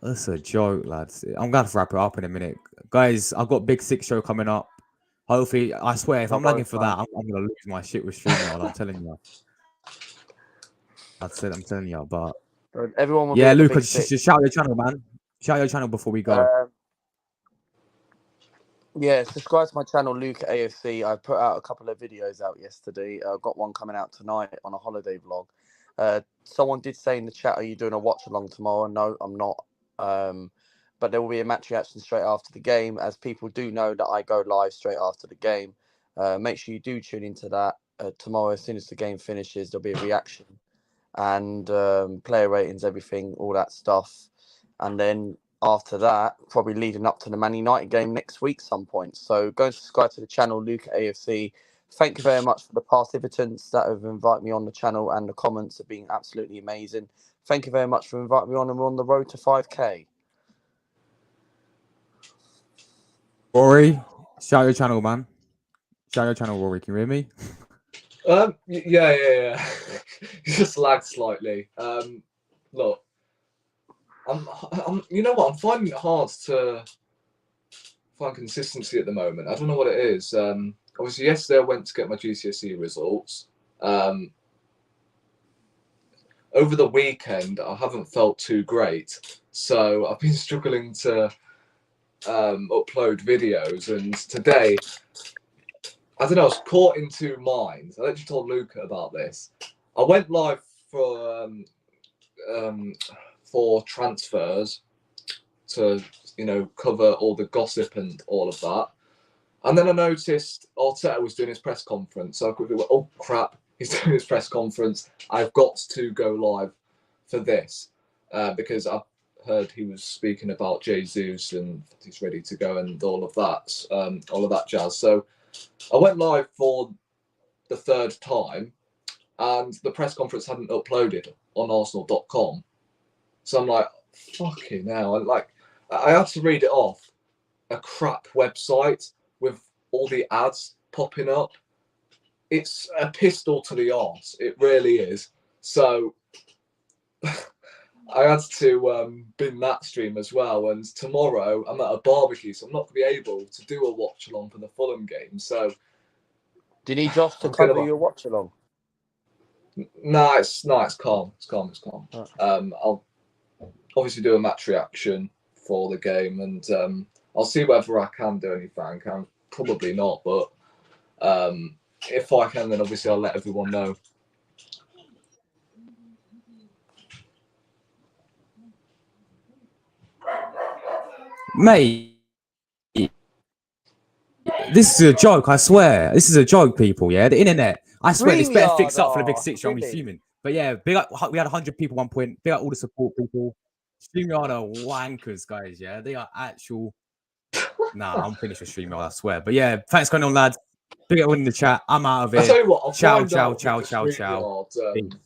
Speaker 1: That's a joke, lads. I'm going to wrap it up in a minute. Guys, I've got Big Six show coming up. Hopefully, I swear, if I'm lagging for that, I'm going to lose my shit with StreamYard. I'm telling you. I'm telling you, but...
Speaker 12: Everyone will
Speaker 1: yeah,
Speaker 12: be
Speaker 1: Luca, just shout your channel, man. Shout your channel before we go.
Speaker 12: Yeah, subscribe to my channel, Luke AFC. I put out a couple of videos out yesterday. I've got one coming out tonight on a holiday vlog. Someone did say in the chat, are you doing a watch along tomorrow? No, I'm not. But there will be a match reaction straight after the game, as people do know that I go live straight after the game. Make sure you do tune into that tomorrow. As soon as the game finishes, there'll be a reaction and player ratings, everything, all that stuff. And then after that, probably leading up to the Man United game next week some point. So go and subscribe to the channel, Luke AFC. Thank you very much for the participants that have invited me on the channel, and the comments have been absolutely amazing. Thank you very much for inviting me on, and we're on the road to 5K.
Speaker 1: Rory, shout your channel, man. Shout your channel, Rory. Can you hear me?
Speaker 11: Yeah. Just lagged slightly. Look, I'm. You know what? I'm finding it hard to find consistency at the moment. I don't know what it is. Obviously, yesterday I went to get my GCSE results. Over the weekend, I haven't felt too great, so I've been struggling to upload videos. And today, I don't know, I was caught in two minds. I actually told Luca about this. I went live for transfers to, cover all the gossip and all of that. And then I noticed Arteta was doing his press conference. So I quickly went, oh crap, he's doing his press conference. I've got to go live for this because I've heard he was speaking about Jesus and he's ready to go and all of that jazz. So I went live for the third time, and the press conference hadn't uploaded on Arsenal.com. So I'm like, fucking hell. And I had to read it off a crap website with all the ads popping up. It's a pistol to the arse. It really is. So I had to bin that stream as well. And tomorrow I'm at a barbecue, so I'm not going to be able to do a watch along for the Fulham game. So,
Speaker 12: Do you need Josh to
Speaker 11: I'm
Speaker 12: cover
Speaker 11: gonna-
Speaker 12: your watch along?
Speaker 11: no, it's calm. It's calm.
Speaker 12: Right.
Speaker 11: I'll obviously do a match reaction for the game, and I'll see whether I can do anything. I'm probably not, but if I can, then obviously I'll let everyone know.
Speaker 1: Mate, this is a joke, I swear. This is a joke, people, yeah? The internet. I swear, this better fix up for the big six, I'm
Speaker 12: really?
Speaker 1: assuming. But yeah, big up, we had 100 people 1 point. Big up all the support people. StreamYard are wankers, guys, yeah? They are actual... Nah, I'm finished with StreamYard, I swear. But yeah, thanks for coming on, lads. Big up in the chat. I'm out of
Speaker 11: I
Speaker 1: here.
Speaker 11: tell you what, I'll
Speaker 1: Ciao,
Speaker 11: find
Speaker 1: ciao,
Speaker 11: out
Speaker 1: ciao,
Speaker 11: with the
Speaker 1: ciao, ciao.
Speaker 11: StreamYard,